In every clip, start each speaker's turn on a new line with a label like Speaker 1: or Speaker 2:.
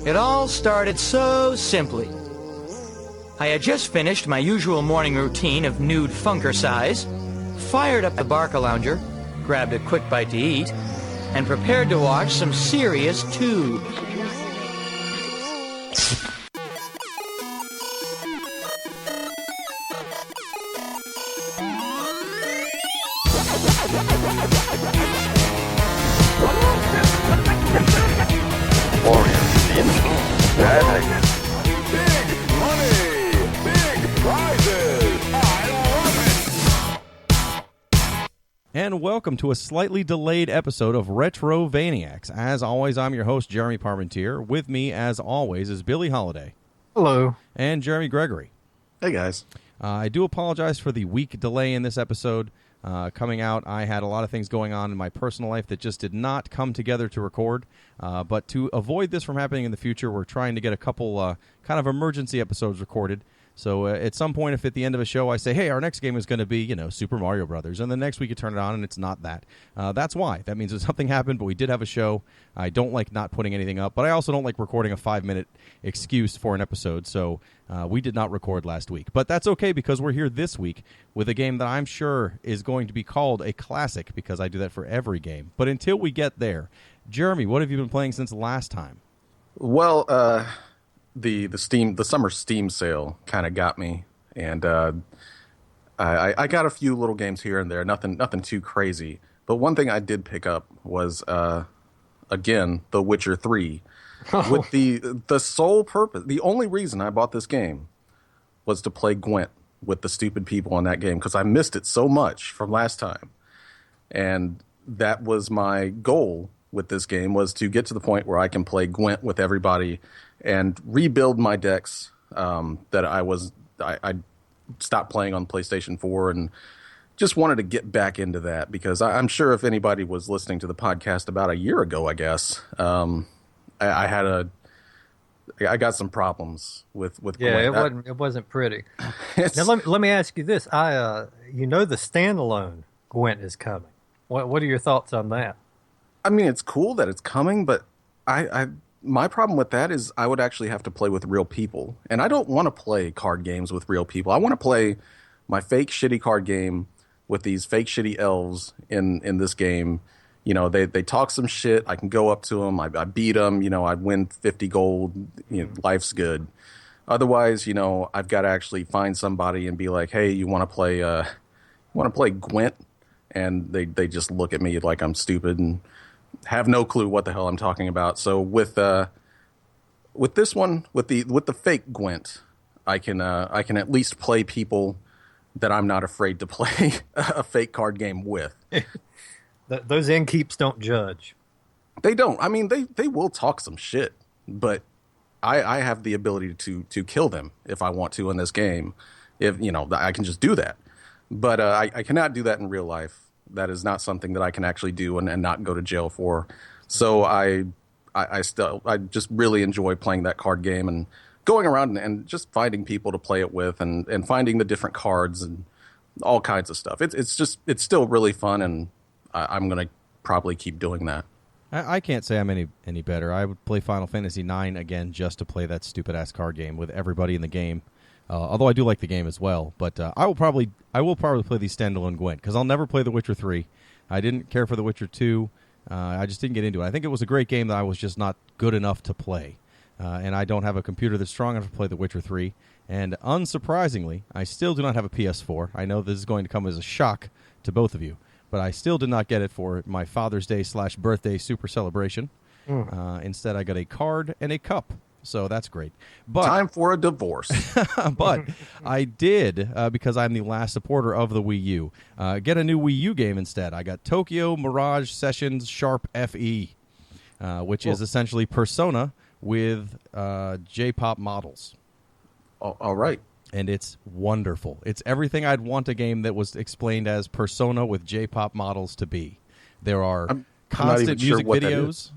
Speaker 1: It all started so simply. I had just finished my usual morning routine of nude funkercise, fired up the Barca Lounger, grabbed a quick bite to eat, and prepared to watch some serious tube.
Speaker 2: And welcome to a slightly delayed episode of Retrovaniacs. As always, I'm your host, Jeremy Parmentier. With me, as always, is Billy Holiday.
Speaker 3: Hello.
Speaker 2: And Jeremy Gregory.
Speaker 4: Hey, guys.
Speaker 2: I do apologize for the week delay in this episode. Coming out, I had a lot of things going on in my personal life that just did not come together to record. But to avoid this from happening in the future, we're trying to get a couple kind of emergency episodes recorded. So at some point, if at the end of a show I say, hey, our next game is going to be, Super Mario Brothers, and the next week you turn it on and it's not that. That's why. That means that something happened, but we did have a show. I don't like not putting anything up, but I also don't like recording a 5-minute excuse for an episode, so we did not record last week. But that's okay because we're here this week with a game that I'm sure is going to be called a classic because I do that for every game. But until we get there, Jeremy, what have you been playing since last time?
Speaker 4: Well, the summer Steam sale kind of got me, and I got a few little games here and there, nothing too crazy. But one thing I did pick up was again The Witcher 3, with the sole purpose. The only reason I bought this game was to play Gwent with the stupid people in that game because I missed it so much from last time, and that was my goal with this game, was to get to the point where I can play Gwent with everybody and rebuild my decks that I stopped playing on PlayStation 4, and just wanted to get back into that because I'm sure if anybody was listening to the podcast about a year ago, I guess, I got some problems with Gwent.
Speaker 3: It wasn't pretty. Now let me ask you this: the standalone Gwent is coming. What are your thoughts on that?
Speaker 4: I mean, it's cool that it's coming, but my problem with that is I would actually have to play with real people. And I don't want to play card games with real people. I want to play my fake shitty card game with these fake shitty elves in this game. They talk some shit. I can go up to them. I beat them. I win 50 gold. Life's good. Otherwise, I've got to actually find somebody and be like, hey, you want to play Gwent? And they just look at me like I'm stupid and have no clue what the hell I'm talking about. So with this one, with the fake Gwent, I can at least play people that I'm not afraid to play a fake card game with.
Speaker 3: Those innkeeps don't judge.
Speaker 4: They don't. I mean, they will talk some shit, but I have the ability to kill them if I want to in this game. If I can just do that. But I cannot do that in real life. That is not something that I can actually do and not go to jail for. So I just really enjoy playing that card game and going around and just finding people to play it with and finding the different cards and all kinds of stuff. It's still really fun, and I'm going to probably keep doing that.
Speaker 2: I can't say I'm any better. I would play Final Fantasy IX again just to play that stupid-ass card game with everybody in the game. Although I do like the game as well, but I will probably play the standalone Gwent because I'll never play The Witcher 3. I didn't care for The Witcher 2. I just didn't get into it. I think it was a great game that I was just not good enough to play, and I don't have a computer that's strong enough to play The Witcher 3. And unsurprisingly, I still do not have a PS4. I know this is going to come as a shock to both of you, but I still did not get it for my Father's Day / birthday super celebration. Instead, I got a card and a cup. So that's great. But
Speaker 4: time for a divorce.
Speaker 2: But I did, because I'm the last supporter of the Wii U, get a new Wii U game instead. I got Tokyo Mirage Sessions Sharp FE, which is essentially Persona with J-pop models.
Speaker 4: All right.
Speaker 2: And it's wonderful. It's everything I'd want a game that was explained as Persona with J-pop models to be. There are constant music videos.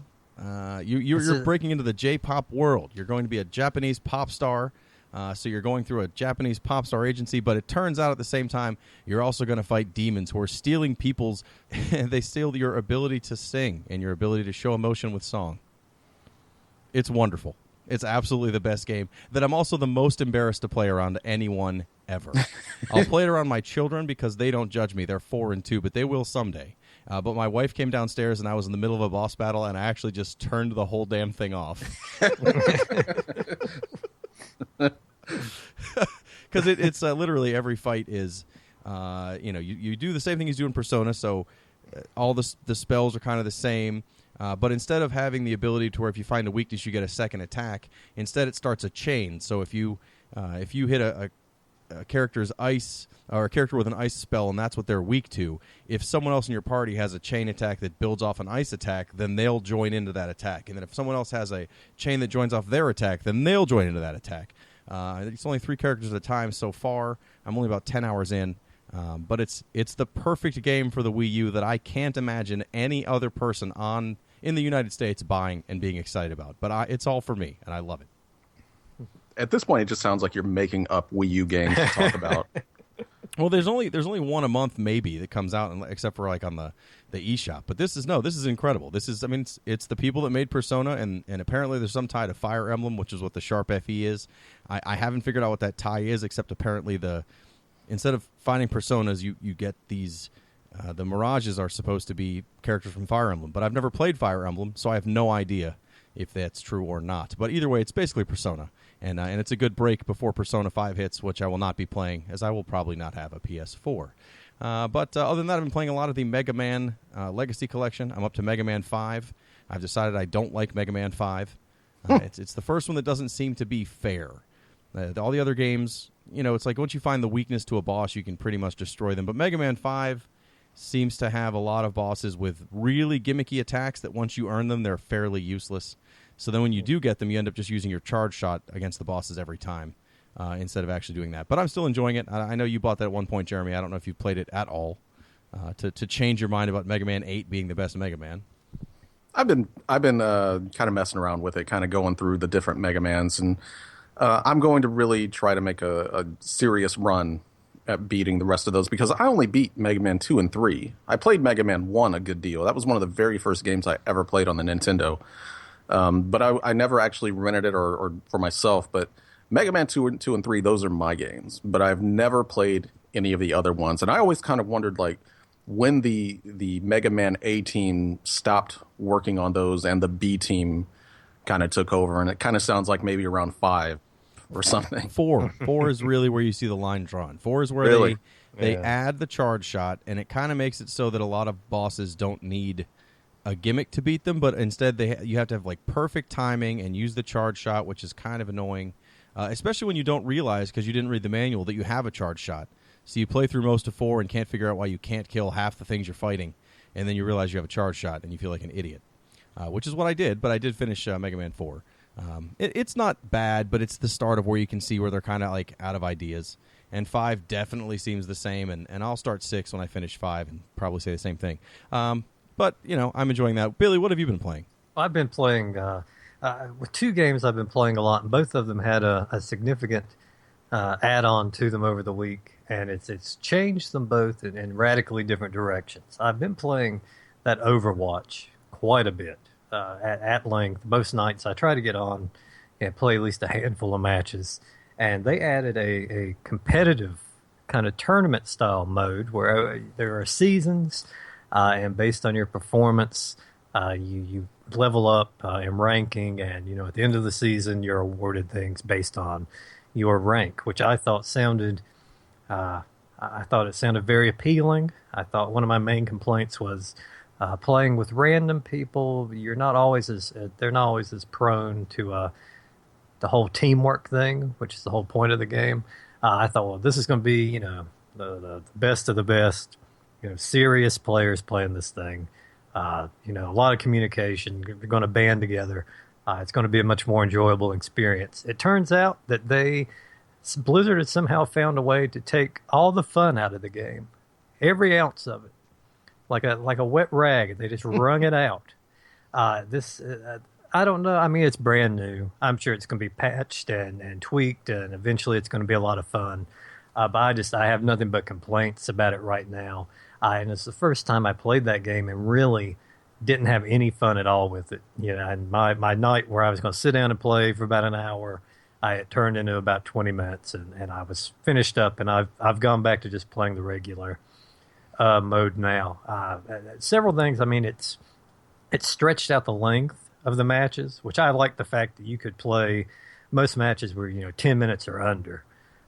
Speaker 2: You're breaking into the J-pop world. You're going to be a Japanese pop star, so you're going through a Japanese pop star agency, but it turns out at the same time you're also going to fight demons who are stealing people's they steal your ability to sing and your ability to show emotion with song. It's wonderful. It's absolutely the best game that I'm also the most embarrassed to play around anyone ever. I'll play it around my children because they don't judge me. They're 4 and 2, but they will someday. But my wife came downstairs, and I was in the middle of a boss battle, and I actually just turned the whole damn thing off. Because it's literally every fight is, you do the same thing as you do in Persona, so all the spells are kind of the same. But instead of having the ability to where if you find a weakness you get a second attack, instead it starts a chain. So if you hit a character's ice or a character with an ice spell and that's what they're weak to, if someone else in your party has a chain attack that builds off an ice attack, then they'll join into that attack. And then if someone else has a chain that joins off their attack, then they'll join into that attack. It's only 3 characters at a time so far. I'm only about 10 hours in. But it's the perfect game for the Wii U that I can't imagine any other person in the United States buying and being excited about. But it's all for me, and I love it.
Speaker 4: At this point, it just sounds like you're making up Wii U games to talk about.
Speaker 2: Well, there's only one a month maybe that comes out, except for like on the eShop. But this is incredible. It's the people that made Persona, and apparently there's some tie to Fire Emblem, which is what the Sharp FE is. I haven't figured out what that tie is, except apparently instead of finding Personas, you get these. The Mirages are supposed to be characters from Fire Emblem, but I've never played Fire Emblem, so I have no idea if that's true or not. But either way, it's basically Persona, and it's a good break before Persona 5 hits, which I will not be playing, as I will probably not have a PS4. But other than that, I've been playing a lot of the Mega Man Legacy Collection. I'm up to Mega Man 5. I've decided I don't like Mega Man 5. It's the first one that doesn't seem to be fair. All the other games, it's like once you find the weakness to a boss, you can pretty much destroy them. But Mega Man 5 seems to have a lot of bosses with really gimmicky attacks that once you earn them, they're fairly useless. So then when you do get them, you end up just using your charge shot against the bosses every time instead of actually doing that. But I'm still enjoying it. I know you bought that at one point, Jeremy. I don't know if you played it at all to change your mind about Mega Man 8 being the best Mega Man.
Speaker 4: I've been kind of messing around with it, kind of going through the different Mega Mans, and I'm going to really try to make a serious run at beating the rest of those, because I only beat Mega Man 2 and 3. I played Mega Man 1 a good deal. That was one of the very first games I ever played on the Nintendo. But I never actually rented it or for myself. But Mega Man 2 and 3, those are my games. But I've never played any of the other ones. And I always kind of wondered, like, when the Mega Man A team stopped working on those and the B team kind of took over. And it kind of sounds like maybe around 5. Or something. 4 is really where you see the line drawn. 4 is where really?
Speaker 2: they add the charge shot, and it kind of makes it so that a lot of bosses don't need a gimmick to beat them, but instead you have to have like perfect timing and use the charge shot, which is kind of annoying, especially when you don't realize, because you didn't read the manual, that you have a charge shot. So you play through most of 4 and can't figure out why you can't kill half the things you're fighting, and then you realize you have a charge shot and you feel like an idiot, which is what I did. But I did finish Mega Man 4. It's not bad, but it's the start of where you can see where they're kind of like out of ideas. And 5 definitely seems the same, and I'll start 6 when I finish 5 and probably say the same thing. But, I'm enjoying that. Billy, what have you been playing?
Speaker 3: I've been playing, with 2 games I've been playing a lot, and both of them had a significant add-on to them over the week, and it's changed them both in radically different directions. I've been playing that Overwatch quite a bit. At length. Most nights I try to get on and play at least a handful of matches. And they added a competitive kind of tournament style mode where there are seasons, and based on your performance, you level up in ranking, and at the end of the season you're awarded things based on your rank, which I thought sounded very appealing. I thought one of my main complaints was playing with random people. They're not always as prone to the whole teamwork thing, which is the whole point of the game. I thought, well, this is going to be the best of the best, serious players playing this thing. A lot of communication. You're going to band together. It's going to be a much more enjoyable experience. It turns out that Blizzard has somehow found a way to take all the fun out of the game, every ounce of it. Like a wet rag, they just wrung it out. I don't know. I mean, it's brand new. I'm sure it's going to be patched and tweaked, and eventually it's going to be a lot of fun. But I have nothing but complaints about it right now. And it's the first time I played that game and really didn't have any fun at all with it. And my night where I was going to sit down and play for about an hour, it turned into about 20 minutes, and I was finished up, and I've gone back to just playing the regular mode now. Several things. I mean, it's stretched out the length of the matches, which I like the fact that you could play most matches were 10 minutes or under.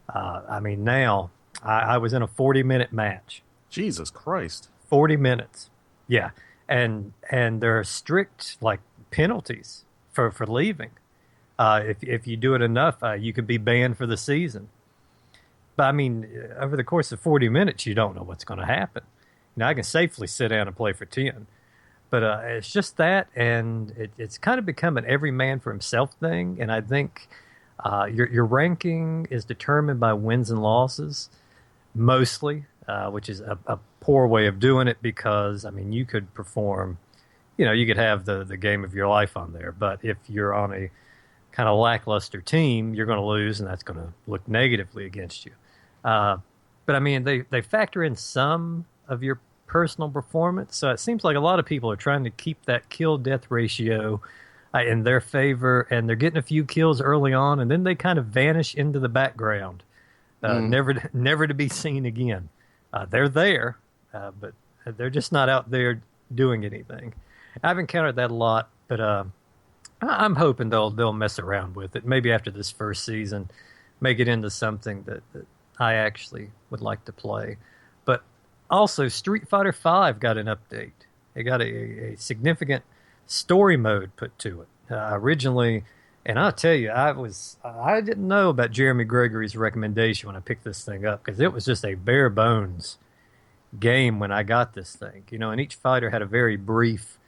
Speaker 3: I mean, now I was in a 40-minute match.
Speaker 4: Jesus Christ.
Speaker 3: 40 minutes. Yeah. And there are strict like penalties for leaving. If you do it enough, you could be banned for the season. But I mean, over the course of 40 minutes, you don't know what's going to happen. I can safely sit down and play for 10. But it's just that, and it's kind of become an every man for himself thing. And I think your ranking is determined by wins and losses, mostly, which is a poor way of doing it because, I mean, you could perform, you could have the game of your life on there. But if you're on a kind of lackluster team, you're going to lose, and that's going to look negatively against you. But, I mean, they factor in some of your personal performance. So it seems like a lot of people are trying to keep that kill-death ratio in their favor, and they're getting a few kills early on, and then they kind of vanish into the background, never to be seen again. They're there, but they're just not out there doing anything. I've encountered that a lot, but I'm hoping they'll mess around with it. Maybe after this first season, make it into something that I actually would like to play. But also, Street Fighter V got an update. It got a significant story mode put to it. Originally, and I'll tell you, I didn't know about Jeremy Gregory's recommendation when I picked this thing up, because it was just a bare bones game when I got this thing. And each fighter had a very brief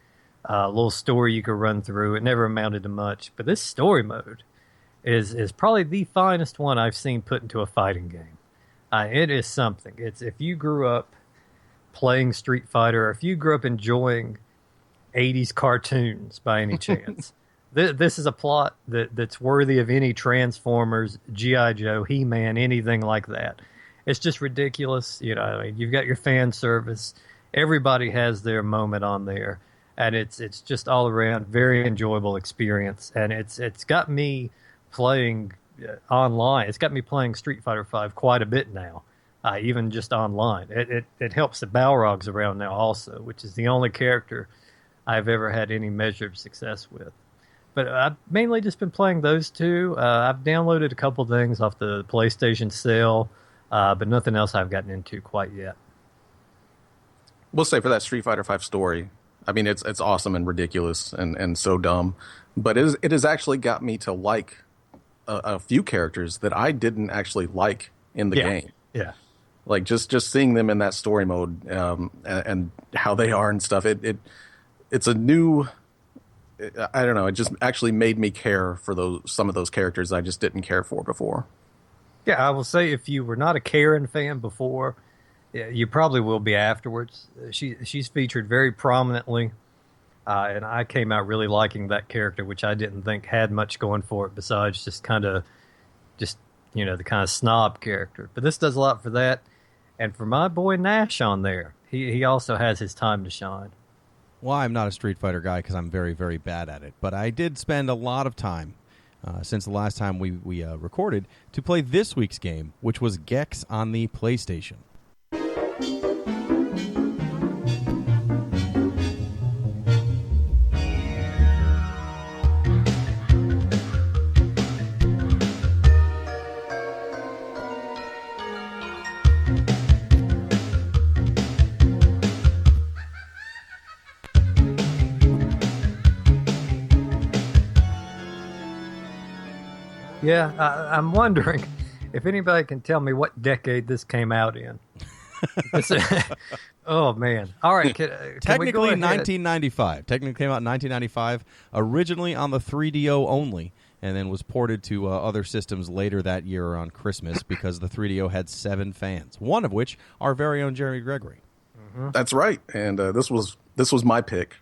Speaker 3: little story you could run through. It never amounted to much. But this story mode is probably the finest one I've seen put into a fighting game. It is something. It's if you grew up playing Street Fighter, or if you grew up enjoying 80s cartoons by any chance, this is a plot that's worthy of any Transformers, G.I. Joe, He-Man, anything like that. It's just ridiculous. I mean, you've got your fan service. Everybody has their moment on there. And it's just all around very enjoyable experience. And it's got me playing online. It's got me playing Street Fighter V quite a bit now, even just online. It helps the Balrogs around now also, which is the only character I've ever had any measure of success with. But I've mainly just been playing those two. I've downloaded a couple things off the PlayStation sale, but nothing else I've gotten into quite yet.
Speaker 4: We'll say for that Street Fighter V story, I mean, it's awesome and ridiculous and so dumb, but it has actually got me to like a few characters that I didn't actually like in the game. Yeah, like just seeing them in that story mode and how they are and stuff. It's a new. I don't know. It just actually made me care for some of those characters I just didn't care for before.
Speaker 3: Yeah, I will say if you were not a Karen fan before, you probably will be afterwards. She's featured very prominently, and I came out really liking that character, which I didn't think had much going for it besides the kind of snob character. But this does a lot for that, and for my boy Nash on there, he also has his time to shine.
Speaker 2: Well, I'm not a Street Fighter guy because I'm very, very bad at it, but I did spend a lot of time since the last time we recorded to play this week's game, which was Gex on the PlayStation.
Speaker 3: Yeah, I'm wondering if anybody can tell me what decade this came out in. Oh, man. All right.
Speaker 2: Technically 1995. Technically came out in 1995, originally on the 3DO only, and then was ported to other systems later that year around Christmas because the 3DO had 7 fans, one of which our very own Jeremy Gregory.
Speaker 4: Mm-hmm. That's right. And this was my pick,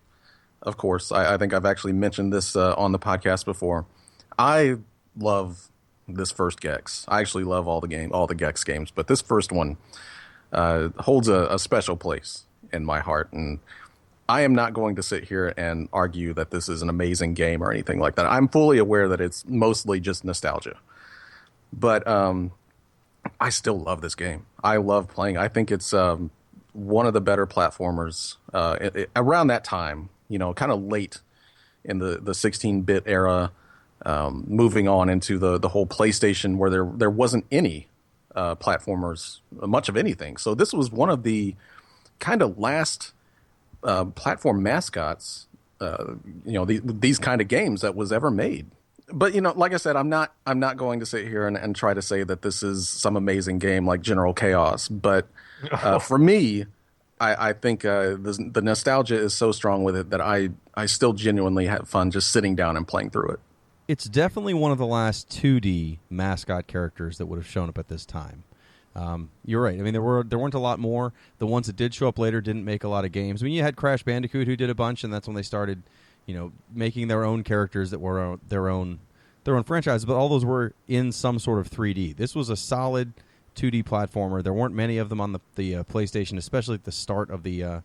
Speaker 4: of course. I think I've actually mentioned this on the podcast before. I love this first Gex. I actually love all the Gex games, but this first one holds a special place in my heart. And I am not going to sit here and argue that this is an amazing game or anything like that. I'm fully aware that it's mostly just nostalgia. But I still love this game. I love playing. I think it's one of the better platformers around that time, kind of late in the 16-bit era, moving on into the whole PlayStation where there wasn't any platformers, much of anything. So this was one of the kind of last platform mascots, these kind of games that was ever made. But like I said, I'm not going to sit here and try to say that this is some amazing game like General Chaos. But for me, I think the nostalgia is so strong with it that I still genuinely have fun just sitting down and playing through it.
Speaker 2: It's definitely one of the last 2D mascot characters that would have shown up at this time. You're right. I mean, there weren't a lot more. The ones that did show up later didn't make a lot of games. I mean, you had Crash Bandicoot who did a bunch, and that's when they started, making their own characters that were their own franchise. But all those were in some sort of 3D. This was a solid 2D platformer. There weren't many of them on the PlayStation, especially at the start of the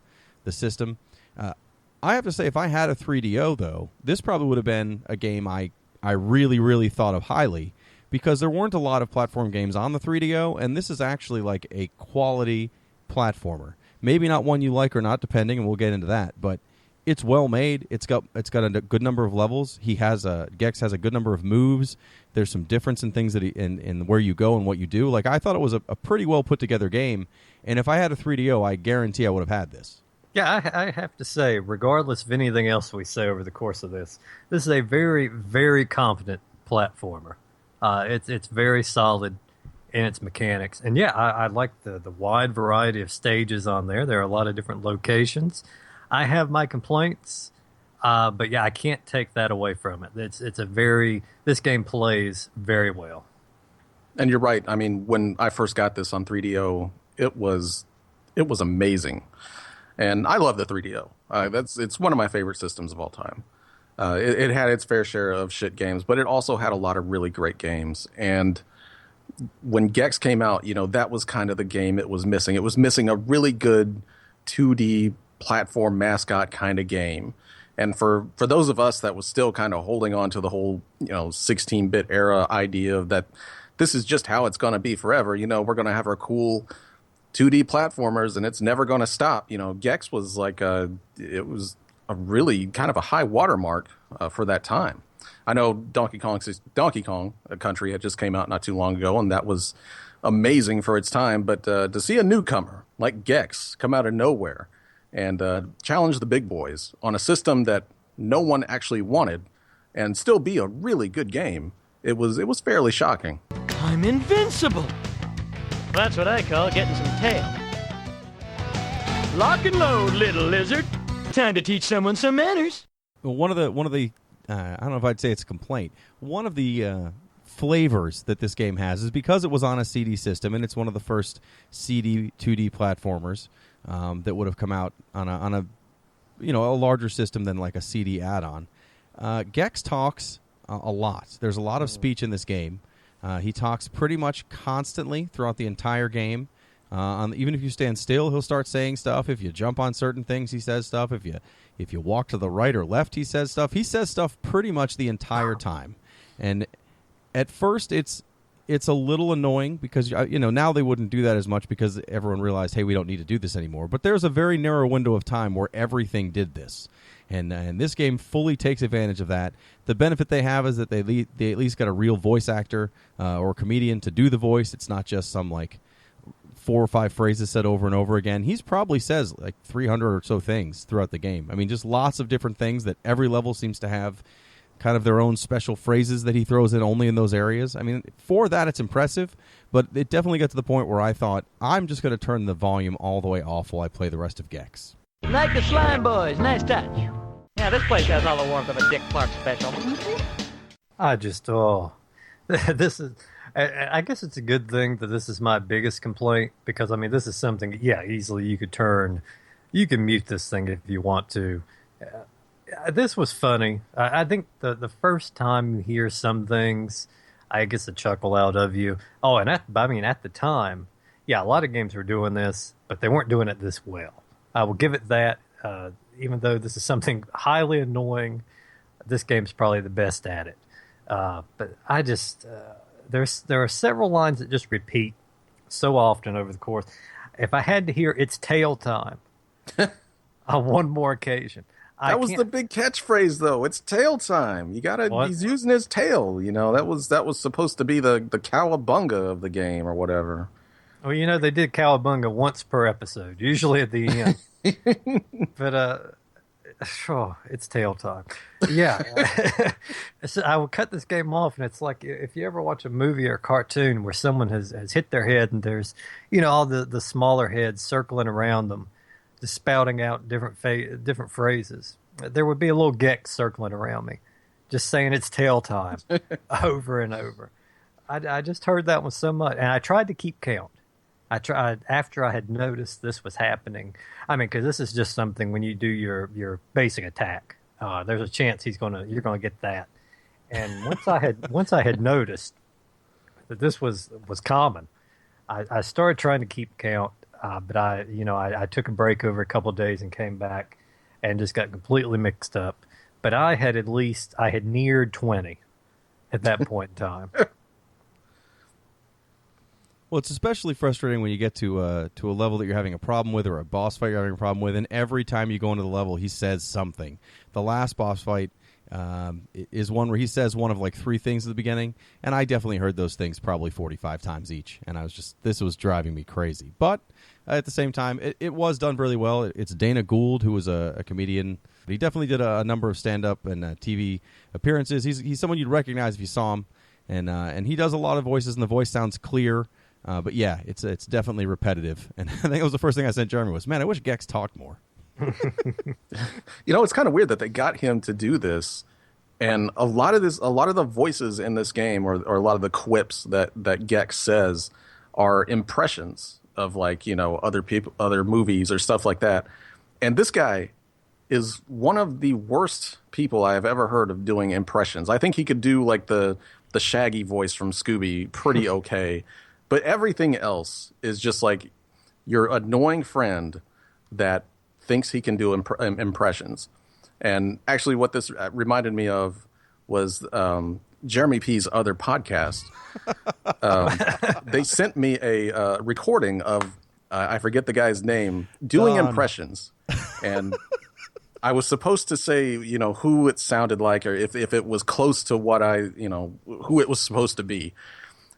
Speaker 2: system. I have to say, if I had a 3DO though, this probably would have been a game I really, really thought of highly, because there weren't a lot of platform games on the 3DO, and this is actually like a quality platformer. Maybe not one you like or not, depending, and we'll get into that, but it's well made. It's got a good number of levels. Gex has a good number of moves. There's some difference in things that in where you go and what you do. Like, I thought it was a pretty well put together game, and if I had a 3DO, I guarantee I would have had this.
Speaker 3: Yeah, I have to say, regardless of anything else we say over the course of this is a very, very competent platformer. It's very solid in its mechanics. And yeah, I like the wide variety of stages on there. There are a lot of different locations. I have my complaints, but yeah, I can't take that away from it. This game plays very well.
Speaker 4: And you're right. I mean, when I first got this on 3DO, it was amazing. And I love the 3DO. It's one of my favorite systems of all time. It had its fair share of shit games, but it also had a lot of really great games. And when Gex came out, that was kind of the game it was missing. It was missing a really good 2D platform mascot kind of game. And for those of us that was still kind of holding on to the whole 16-bit era idea of that this is just how it's going to be forever, we're going to have our cool 2D platformers and it's never going to stop. Gex was it was a really kind of a high watermark for that time. I know Donkey Kong Country had just came out not too long ago, and that was amazing for its time. But to see a newcomer like Gex come out of nowhere and challenge the big boys on a system that no one actually wanted and still be a really good game, it was fairly shocking.
Speaker 1: I'm invincible. That's what I call getting some tail. Lock and load, little lizard. Time to teach someone some manners.
Speaker 2: Well, one of the I don't know if I'd say it's a complaint. One of the flavors that this game has is because it was on a CD system, and it's one of the first CD 2D platformers that would have come out on a larger system than like a CD add-on. Gex talks a lot. There's a lot of speech in this game. He talks pretty much constantly throughout the entire game. Even if you stand still, he'll start saying stuff. If you jump on certain things, he says stuff. If you walk to the right or left, he says stuff. He says stuff pretty much the entire time. And at first, it's a little annoying because now they wouldn't do that as much because everyone realized, hey, we don't need to do this anymore. But there's a very narrow window of time where everything did this. And this game fully takes advantage of that. The benefit they have is that they at least got a real voice actor or comedian to do the voice. It's not just some 4 or 5 phrases said over and over again. He's probably says 300 or so things throughout the game. I mean, just lots of different things that every level seems to have kind of their own special phrases that he throws in only in those areas. I mean, for that, it's impressive, but it definitely got to the point where I thought, I'm just going to turn the volume all the way off while I play the rest of Gex.
Speaker 1: Like the Slime Boys, nice touch. Yeah, this place has all the warmth of a Dick Clark special.
Speaker 3: This is... I guess it's a good thing that this is my biggest complaint because, I mean, this is something, easily you can mute this thing if you want to. This was funny. I think the first time you hear some things, I guess a chuckle out of you. Oh, and at the time, a lot of games were doing this, but they weren't doing it this well. I will give it that. even though this is something highly annoying, this game's probably the best at it. But I just there are several lines that just repeat so often over the course. If I had to hear "It's tail time" on one more occasion,
Speaker 4: that was the big catchphrase, though. It's tail time. You gotta. What? He's using his tail. You know, that was supposed to be the cowabunga of the game or whatever.
Speaker 3: Well, you know, they did cowabunga once per episode, usually at the end. But it's tail time. Yeah. So I would cut this game off, and it's like if you ever watch a movie or a cartoon where someone has hit their head and there's, you know, all the smaller heads circling around them, just spouting out different phrases. There would be a little gex circling around me, just saying it's tail time over and over. I just heard that one so much, and I tried to keep count. I tried after I had noticed this was happening. I mean, because this is just something when you do your basic attack, there's a chance you're gonna get that. And once I had noticed that this was common, I started trying to keep count. But I took a break over a couple of days and came back and just got completely mixed up. But I had neared 20 at that point in time.
Speaker 2: Well, it's especially frustrating when you get to a level that you're having a problem with, or a boss fight you're having a problem with, and every time you go into the level, he says something. The last boss fight is one where he says one of like 3 things at the beginning, and I definitely heard those things probably 45 times each, and this was driving me crazy. But at the same time, it was done really well. It's Dana Gould, who was a comedian. He definitely did a number of stand-up and TV appearances. He's someone you'd recognize if you saw him, and he does a lot of voices, and the voice sounds clear. But yeah, it's definitely repetitive. And I think it was the first thing I sent Jeremy was, man, I wish Gex talked more.
Speaker 4: You know, it's kind of weird that they got him to do this. And a lot of the voices in this game, or a lot of the quips that Gex says, are impressions of, like, you know, other people, other movies or stuff like that. And this guy is one of the worst people I have ever heard of doing impressions. I think he could do like the Shaggy voice from Scooby pretty okay. But everything else is just like your annoying friend that thinks he can do impressions. And actually what this reminded me of was Jeremy P's other podcast. They sent me a recording of, I forget the guy's name, doing impressions. And I was supposed to say, you know, who it sounded like, or if it was close to what who it was supposed to be.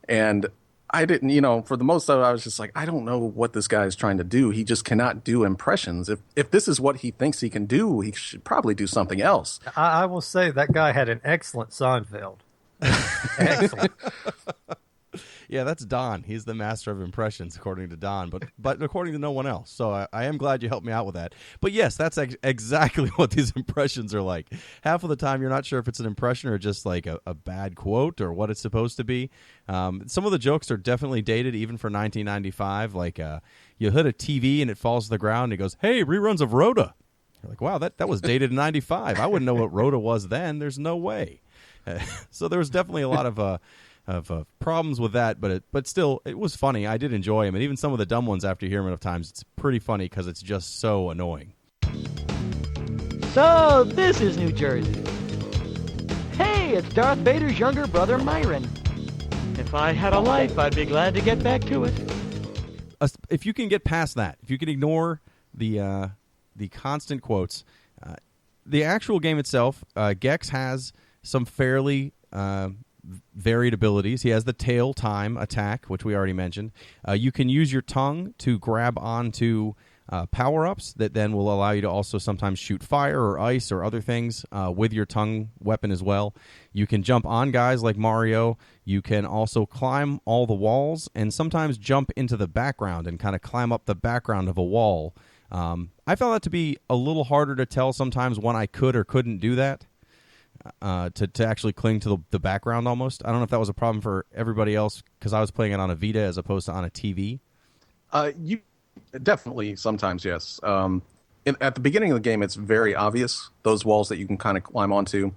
Speaker 4: And I didn't, you know, for the most of it, I was just like, I don't know what this guy is trying to do. He just cannot do impressions. If this is what he thinks he can do, he should probably do something else.
Speaker 3: I will say that guy had an excellent Seinfeld. Excellent.
Speaker 2: Yeah, that's Don. He's the master of impressions, according to Don, but according to no one else. So I am glad you helped me out with that. But yes, that's exactly what these impressions are like. Half of the time, you're not sure if it's an impression or just like a bad quote or what it's supposed to be. Some of the jokes are definitely dated, even for 1995. Like you hit a TV and it falls to the ground, and he goes, "Hey, reruns of Rhoda." You're like, wow, that was dated in 95. I wouldn't know what Rhoda was then. There's no way. So there was definitely a lot of problems with that, but still, it was funny. I did enjoy him, and even some of the dumb ones, after you hear them enough times, it's pretty funny because it's just so annoying.
Speaker 5: So, this is New Jersey. Hey, it's Darth Vader's younger brother, Myron. If I had a life, I'd be glad to get back to it.
Speaker 2: If you can get past that, if you can ignore the constant quotes, the actual game itself, Gex has some fairly varied abilities. He has the tail time attack, which we already mentioned. You can use your tongue to grab onto power-ups that then will allow you to also sometimes shoot fire or ice or other things with your tongue weapon as well. You can jump on guys like Mario. You can also climb all the walls and sometimes jump into the background and kind of climb up the background of a wall. I found that to be a little harder to tell sometimes when I could or couldn't do that. To actually cling to the background almost. I don't know if that was a problem for everybody else because I was playing it on a Vita as opposed to on a TV.
Speaker 4: You definitely sometimes, yes. At the beginning of the game, it's very obvious, those walls that you can kind of climb onto,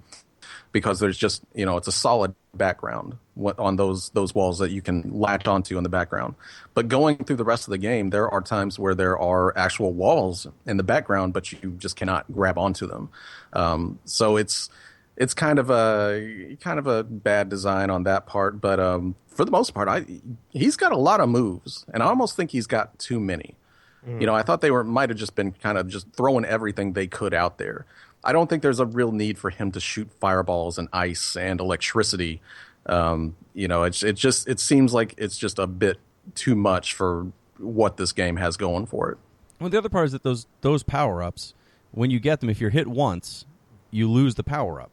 Speaker 4: because there's just, you know, it's a solid background on those walls that you can latch onto in the background. But going through the rest of the game, there are times where there are actual walls in the background, but you just cannot grab onto them. So it's kind of a bad design on that part. But for the most part, he's got a lot of moves, and I almost think he's got too many. You know, I thought they might have just been kind of just throwing everything they could out there. I don't think there's a real need for him to shoot fireballs and ice and electricity. You know, it seems like it's just a bit too much for what this game has going for it.
Speaker 2: Well, the other part is that those power-ups, when you get them, if you're hit once, you lose the power-up.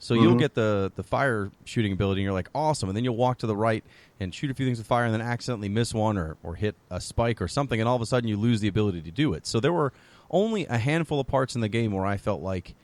Speaker 2: So you'll get the fire shooting ability, and you're like, awesome. And then you'll walk to the right and shoot a few things with fire and then accidentally miss one or hit a spike or something, and all of a sudden you lose the ability to do it. So there were only a handful of parts in the game where I felt like,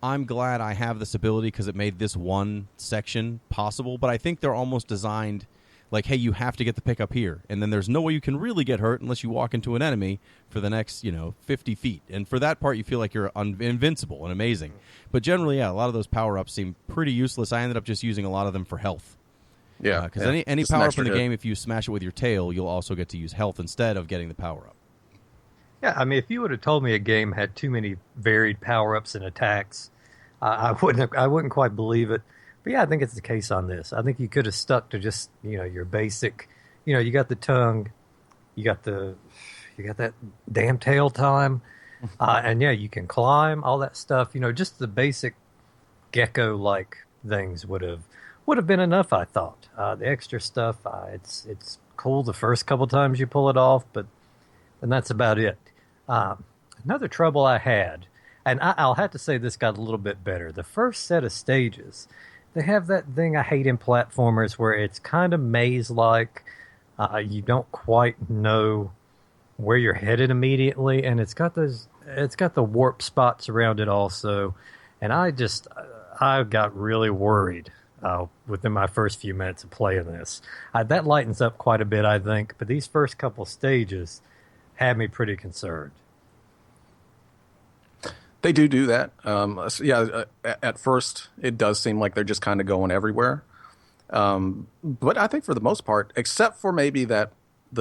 Speaker 2: I'm glad I have this ability because it made this one section possible. But I think they're almost designed like, hey, you have to get the pickup here. And then there's no way you can really get hurt unless you walk into an enemy for the next, 50 feet. And for that part, you feel like you're invincible and amazing. But generally, yeah, a lot of those power-ups seem pretty useless. I ended up just using a lot of them for health.
Speaker 4: Yeah.
Speaker 2: Because any power-up in the game, if you smash it with your tail, you'll also get to use health instead of getting the power-up.
Speaker 3: Yeah, I mean, if you would have told me a game had too many varied power-ups and attacks, I wouldn't quite believe it. But yeah, I think it's the case on this. I think you could have stuck to just, your basic, you got the tongue, you got that damn tail time, and yeah, you can climb, all that stuff. Just the basic gecko-like things would have been enough, I thought. The extra stuff, it's cool the first couple times you pull it off, but and that's about it. Another trouble I had, and I'll have to say this got a little bit better. The first set of stages, they have that thing I hate in platformers where it's kind of maze-like. You don't quite know where you're headed immediately, and it's got the warp spots around it also. And I got really worried within my first few minutes of playing this. That lightens up quite a bit, I think, but these first couple stages had me pretty concerned.
Speaker 4: They do that. At first, it does seem like they're just kind of going everywhere. But I think for the most part, except for maybe the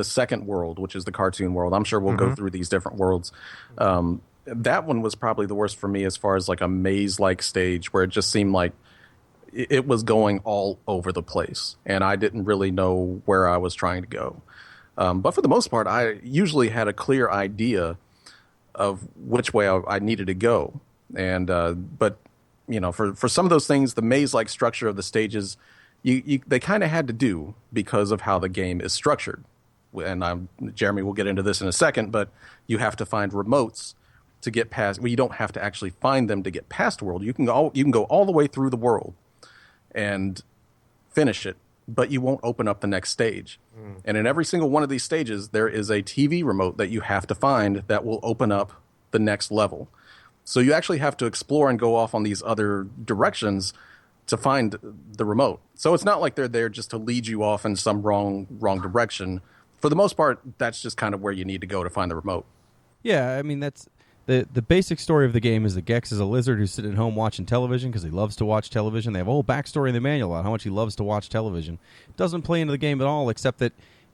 Speaker 4: second world, which is the cartoon world, I'm sure we'll go through these different worlds. That one was probably the worst for me as far as like a maze-like stage where it just seemed like it was going all over the place. And I didn't really know where I was trying to go. But for the most part, I usually had a clear idea of which way I needed to go. And but for some of those things, the maze-like structure of the stages, they kind of had to do because of how the game is structured. And Jeremy will get into this in a second, but you have to find remotes to get past. Well, you don't have to actually find them to get past the world. You can go all the way through the world and finish it, but you won't open up the next stage. And in every single one of these stages, there is a TV remote that you have to find that will open up the next level. So you actually have to explore and go off on these other directions to find the remote. So it's not like they're there just to lead you off in some wrong direction. For the most part, that's just kind of where you need to go to find the remote.
Speaker 2: Yeah, I mean, that's the basic story of the game is that Gex is a lizard who's sitting at home watching television because he loves to watch television. They have a whole backstory in the manual on how much he loves to watch television. Doesn't play into the game at all, except that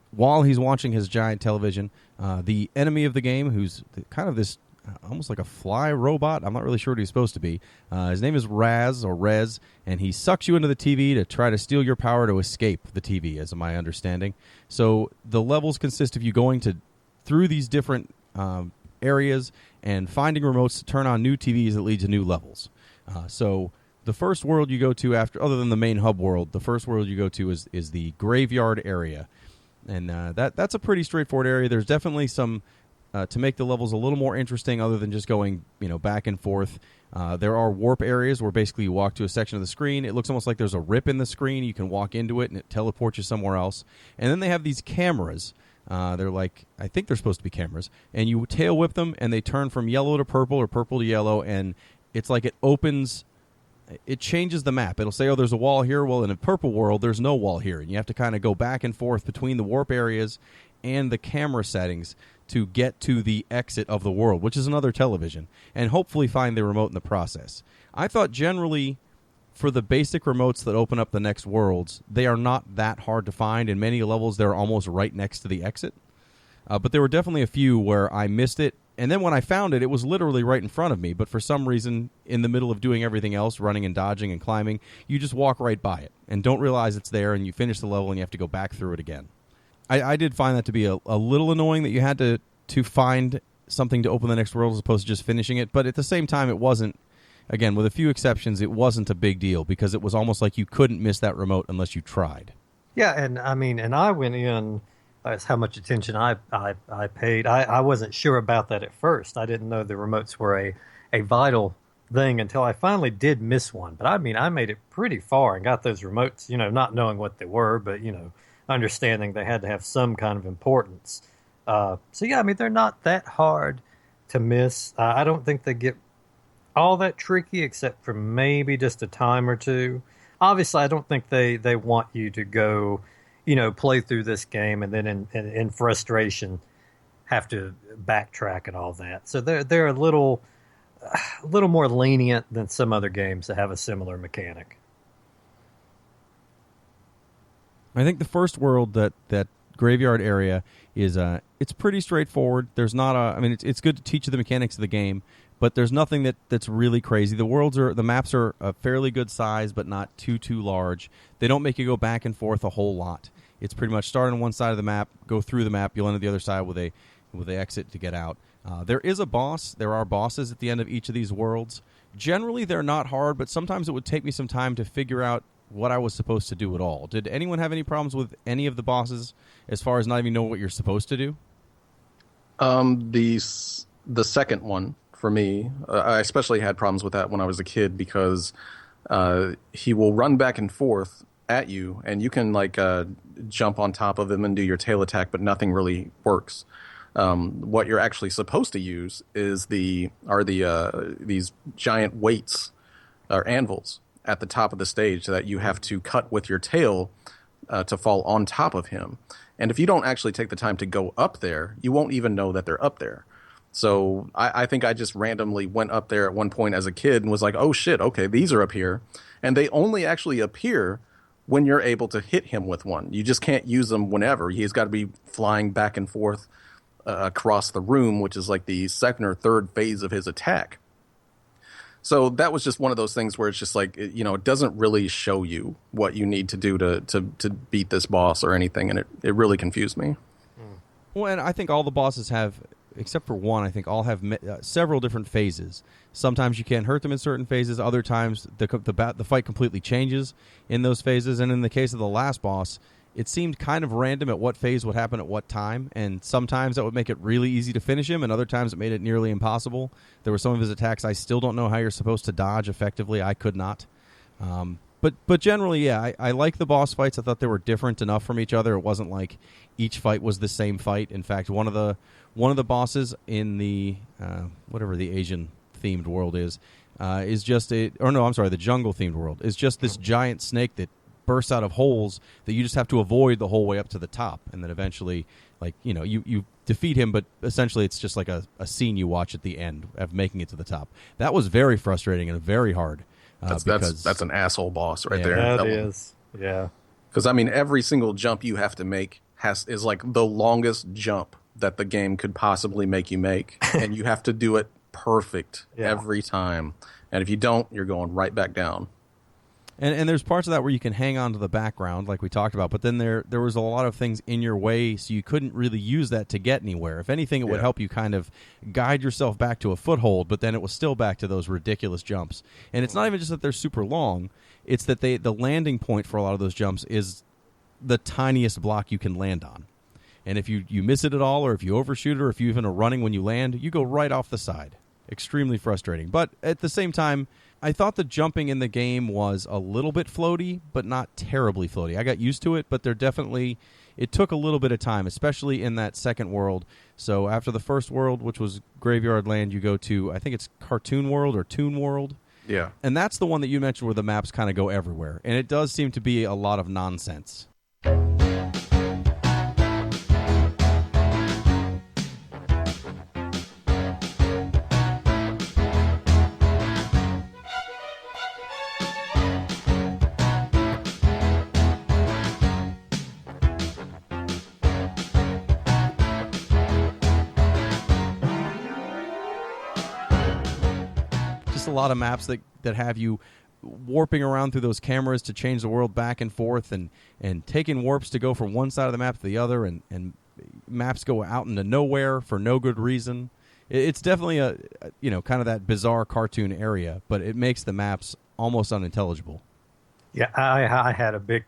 Speaker 2: while he's watching his giant television, the enemy of the game, who's kind of this almost like a fly robot, I'm not really sure what he's supposed to be. His name is Raz, or Rez, and he sucks you into the TV to try to steal your power to escape the TV, as my understanding. So the levels consist of you going through these different areas and finding remotes to turn on new TVs that lead to new levels. So the first world you go to other than the main hub world, the first world you go to is the graveyard area. And that's a pretty straightforward area. There's definitely some to make the levels a little more interesting other than just going back and forth. There are warp areas where basically you walk to a section of the screen. It looks almost like there's a rip in the screen. You can walk into it and it teleports you somewhere else. And then they have these cameras. They're like, I think they're supposed to be cameras. And you tail whip them and they turn from yellow to purple or purple to yellow. And it's like it changes the map. It'll say, oh, there's a wall here. Well, in a purple world, there's no wall here. And you have to kind of go back and forth between the warp areas and the camera settings to get to the exit of the world, which is another television, and hopefully find the remote in the process. I thought generally for the basic remotes that open up the next worlds, they are not that hard to find. In many levels, they're almost right next to the exit. But there were definitely a few where I missed it. And then when I found it, it was literally right in front of me. But for some reason, in the middle of doing everything else, running and dodging and climbing, you just walk right by it and don't realize it's there, and you finish the level and you have to go back through it again. I did find that to be a little annoying that you had to find something to open the next world as opposed to just finishing it. But at the same time, it wasn't, again, with a few exceptions, it wasn't a big deal because it was almost like you couldn't miss that remote unless you tried.
Speaker 3: Yeah, and I went in, that's how much attention I paid. I wasn't sure about that at first. I didn't know the remotes were a vital thing until I finally did miss one. But I made it pretty far and got those remotes, not knowing what they were, but, understanding they had to have some kind of importance. So yeah, they're not that hard to miss. I don't think they get all that tricky except for maybe just a time or two. Obviously, I don't think they want you to go, play through this game and then in frustration have to backtrack and all that. So they're a little more lenient than some other games that have a similar mechanic.
Speaker 2: I think the first world, that graveyard area, is it's pretty straightforward. There's not it's good to teach you the mechanics of the game, but there's nothing that's really crazy. The maps are a fairly good size, but not too large. They don't make you go back and forth a whole lot. It's pretty much start on one side of the map, go through the map, you'll end at the other side with a exit to get out. There is a boss. There are bosses at the end of each of these worlds. Generally, they're not hard, but sometimes it would take me some time to figure out what I was supposed to do at all. Did anyone have any problems with any of the bosses as far as not even know what you're supposed to do?
Speaker 4: The second one, for me, I especially had problems with that when I was a kid because he will run back and forth at you, and you can jump on top of him and do your tail attack, but nothing really works. What you're actually supposed to use is these giant weights or anvils at the top of the stage that you have to cut with your tail to fall on top of him. And if you don't actually take the time to go up there, you won't even know that they're up there. So I think I just randomly went up there at one point as a kid and was like, oh shit, okay, these are up here. And they only actually appear when you're able to hit him with one. You just can't use them whenever. He's got to be flying back and forth across the room, which is like the second or third phase of his attack. So that was just one of those things where it's just like, it doesn't really show you what you need to do to beat this boss or anything, and it really confused me.
Speaker 2: Well, and I think all the bosses have, except for one, I think all have several different phases. Sometimes you can't hurt them in certain phases. Other times the fight completely changes in those phases. And in the case of the last boss, it seemed kind of random at what phase would happen at what time, and sometimes that would make it really easy to finish him, and other times it made it nearly impossible. There were some of his attacks I still don't know how you're supposed to dodge effectively. I could not. But generally, yeah, I like the boss fights. I thought they were different enough from each other. It wasn't like each fight was the same fight. In fact, one of the bosses in the whatever the Asian themed world is just the jungle themed world is just this giant snake that bursts out of holes that you just have to avoid the whole way up to the top, and then eventually, you defeat him, but essentially it's just like a scene you watch at the end of making it to the top. That was very frustrating and very hard.
Speaker 4: That's an asshole boss right there.
Speaker 3: That is. Yeah.
Speaker 4: Because every single jump you have to make is like the longest jump that the game could possibly make you make, and you have to do it perfect every time. And if you don't, you're going right back down.
Speaker 2: And there's parts of that where you can hang on to the background, like we talked about, but then there was a lot of things in your way, so you couldn't really use that to get anywhere. If anything, it would help you kind of guide yourself back to a foothold, but then it was still back to those ridiculous jumps. And it's not even just that they're super long, it's that the landing point for a lot of those jumps is the tiniest block you can land on. And if you miss it at all, or if you overshoot it, or if you even are running when you land, you go right off the side. Extremely frustrating. But at the same time, I thought the jumping in the game was a little bit floaty, but not terribly floaty. I got used to it, but it took a little bit of time, especially in that second world. So after the first world, which was Graveyard Land, you go to, I think it's Cartoon World or Toon World.
Speaker 4: Yeah.
Speaker 2: And that's the one that you mentioned where the maps kind of go everywhere. And it does seem to be a lot of nonsense. a lot of maps that have you warping around through those cameras to change the world back and forth, and taking warps to go from one side of the map to the other, and maps go out into nowhere for no good reason. It's definitely a kind of that bizarre cartoon area, but it makes the maps almost unintelligible.
Speaker 3: Yeah, I had a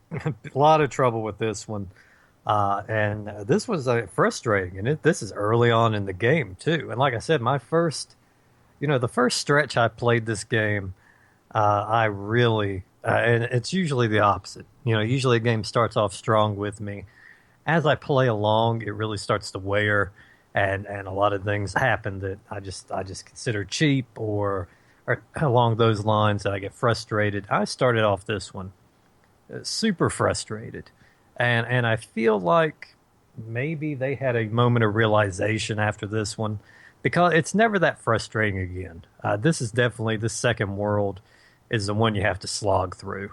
Speaker 3: lot of trouble with this one, and this was frustrating. And this is early on in the game too. And like I said, the first stretch I played this game, I really, and it's usually the opposite. Usually a game starts off strong with me. As I play along, it really starts to wear, and a lot of things happen that I just consider cheap or along those lines that I get frustrated. I started off this one super frustrated, and I feel like maybe they had a moment of realization after this one, because it's never that frustrating again. This second world is the one you have to slog through.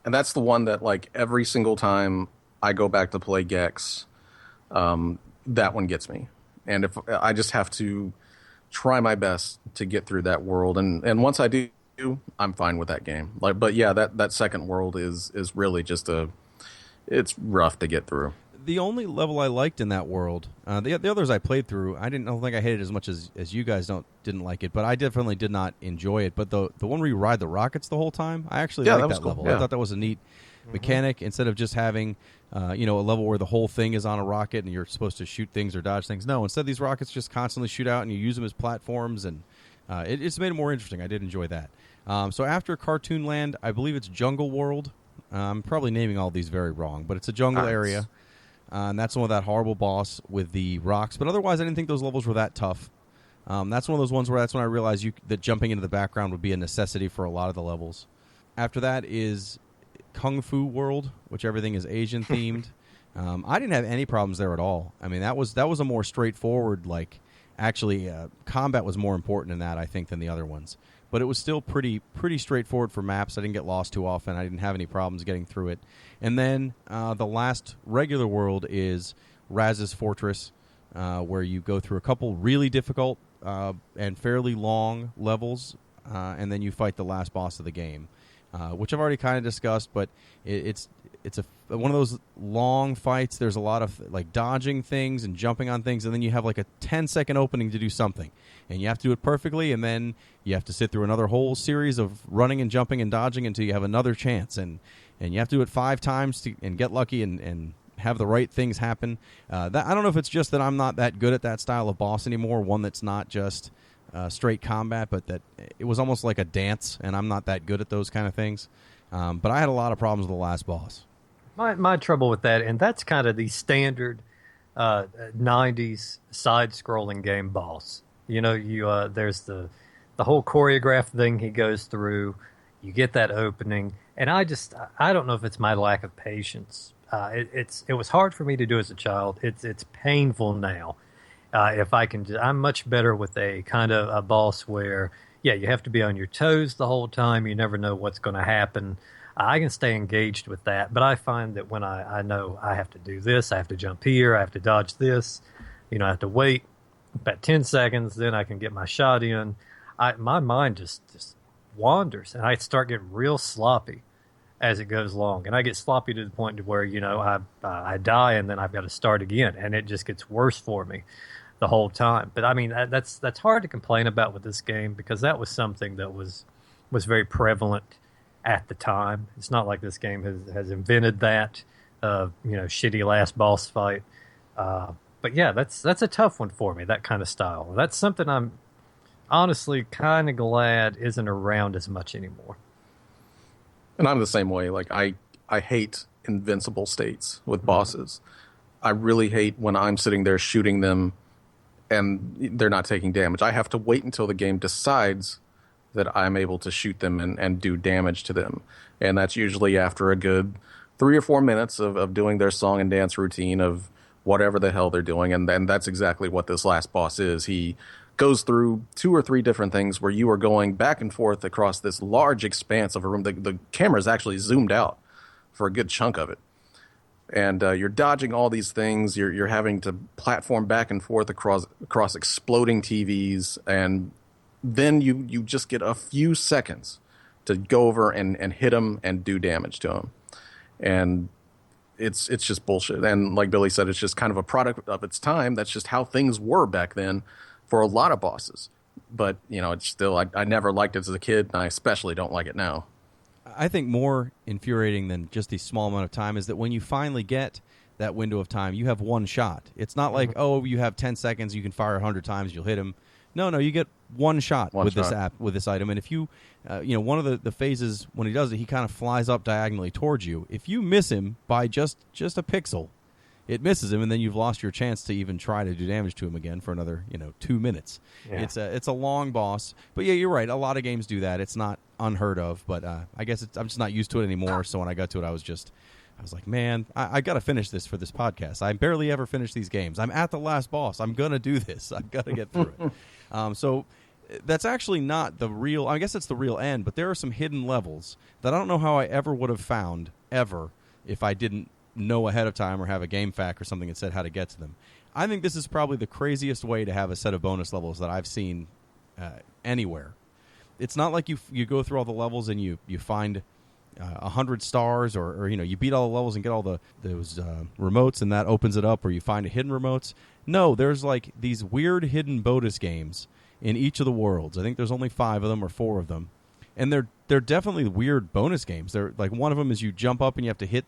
Speaker 4: And that's the one that, like, every single time I go back to play Gex, that one gets me. And if I just have to try my best to get through that world, and once I do, I'm fine with that game. But yeah, that second world is really just it's rough to get through.
Speaker 2: The only level I liked in that world, the others I played through, I don't think I hated it as much as you guys didn't like it, but I definitely did not enjoy it. But the one where you ride the rockets the whole time, I actually liked that
Speaker 4: cool.
Speaker 2: level.
Speaker 4: Yeah.
Speaker 2: I thought that was a neat mechanic, instead of just having a level where the whole thing is on a rocket and you're supposed to shoot things or dodge things. No, instead these rockets just constantly shoot out and you use them as platforms, and it's made it more interesting. I did enjoy that. So after Cartoon Land, I believe it's Jungle World. I'm probably naming all these very wrong, but it's a jungle area. And that's one of that horrible boss with the rocks. But otherwise, I didn't think those levels were that tough. That's one of those ones where that's when I realized that jumping into the background would be a necessity for a lot of the levels. After that is Kung Fu World, which everything is Asian themed. I didn't have any problems there at all. I mean, that was a more straightforward, actually combat was more important in that, I think, than the other ones. But it was still pretty straightforward for maps. I didn't get lost too often. I didn't have any problems getting through it. And then the last regular world is Raz's Fortress, where you go through a couple really difficult and fairly long levels, and then you fight the last boss of the game, which I've already kind of discussed. But it's one of those long fights. There's a lot of dodging things and jumping on things, and then you have a 10-second opening to do something, and you have to do it perfectly, and then you have to sit through another whole series of running and jumping and dodging until you have another chance, and you have to do it 5 times and get lucky and have the right things happen. I don't know if it's just that I'm not that good at that style of boss anymore, one that's not just straight combat, but that it was almost like a dance, and I'm not that good at those kind of things. But I had a lot of problems with the last boss.
Speaker 3: My trouble with that, and that's kind of the standard 90s side-scrolling game boss. There's the whole choreographed thing he goes through. You get that opening, and I don't know if it's my lack of patience. It was hard for me to do as a child. It's painful now. If I can, I'm much better with a kind of a boss where, you have to be on your toes the whole time. You never know what's going to happen. I can stay engaged with that, but I find that when I know I have to do this, I have to jump here, I have to dodge this, I have to wait about 10 seconds, then I can get my shot in. My mind just wanders, and I start getting real sloppy as it goes along, and I get sloppy to the point where I die, and then I've got to start again, and it just gets worse for me the whole time. But I mean, that's hard to complain about with this game, because that was something that was very prevalent at the time. It's not like this game has invented that shitty last boss fight. But yeah, that's a tough one for me, that kind of style. That's something I'm honestly kind of glad isn't around as much anymore.
Speaker 4: And I'm the same way. I hate invincible states with bosses. I really hate when I'm sitting there shooting them and they're not taking damage. I have to wait until the game decides that I'm able to shoot them and do damage to them. And that's usually after a good 3 or 4 minutes of doing their song and dance routine of whatever the hell they're doing. And then that's exactly what this last boss is. He goes through 2 or 3 different things where you are going back and forth across this large expanse of a room. The camera's actually zoomed out for a good chunk of it. And you're dodging all these things. You're having to platform back and forth across exploding TVs and then you just get a few seconds to go over and hit him and do damage to him. And it's just bullshit. And like Billy said, it's just kind of a product of its time. That's just how things were back then for a lot of bosses. But, it's still, I never liked it as a kid, and I especially don't like it now.
Speaker 2: I think more infuriating than just the small amount of time is that when you finally get that window of time, you have one shot. It's not like, you have 10 seconds, you can fire 100 times, you'll hit him. No, you get one shot with this item. And if you, one of the phases when he does it, he kind of flies up diagonally towards you. If you miss him by just a pixel, it misses him, and then you've lost your chance to even try to do damage to him again for another 2 minutes. Yeah. It's a long boss, but yeah, you're right. A lot of games do that. It's not unheard of, but I guess I'm just not used to it anymore. So when I got to it, I was like, man, I got to finish this for this podcast. I barely ever finish these games. I'm at the last boss. I'm gonna do this. I've got to get through it. So that's actually not the real. I guess it's the real end, but there are some hidden levels that I don't know how I ever would have found ever if I didn't know ahead of time or have a game fact or something that said how to get to them. I think this is probably the craziest way to have a set of bonus levels that I've seen anywhere. It's not like you go through all the levels and you find 100 stars or you beat all the levels and get all those remotes and that opens it up, or you find hidden remotes. No, there's like these weird hidden bonus games in each of the worlds. I think there's only 5 of them or 4 of them, and they're definitely weird bonus games. They're like, one of them is you jump up and you have to hit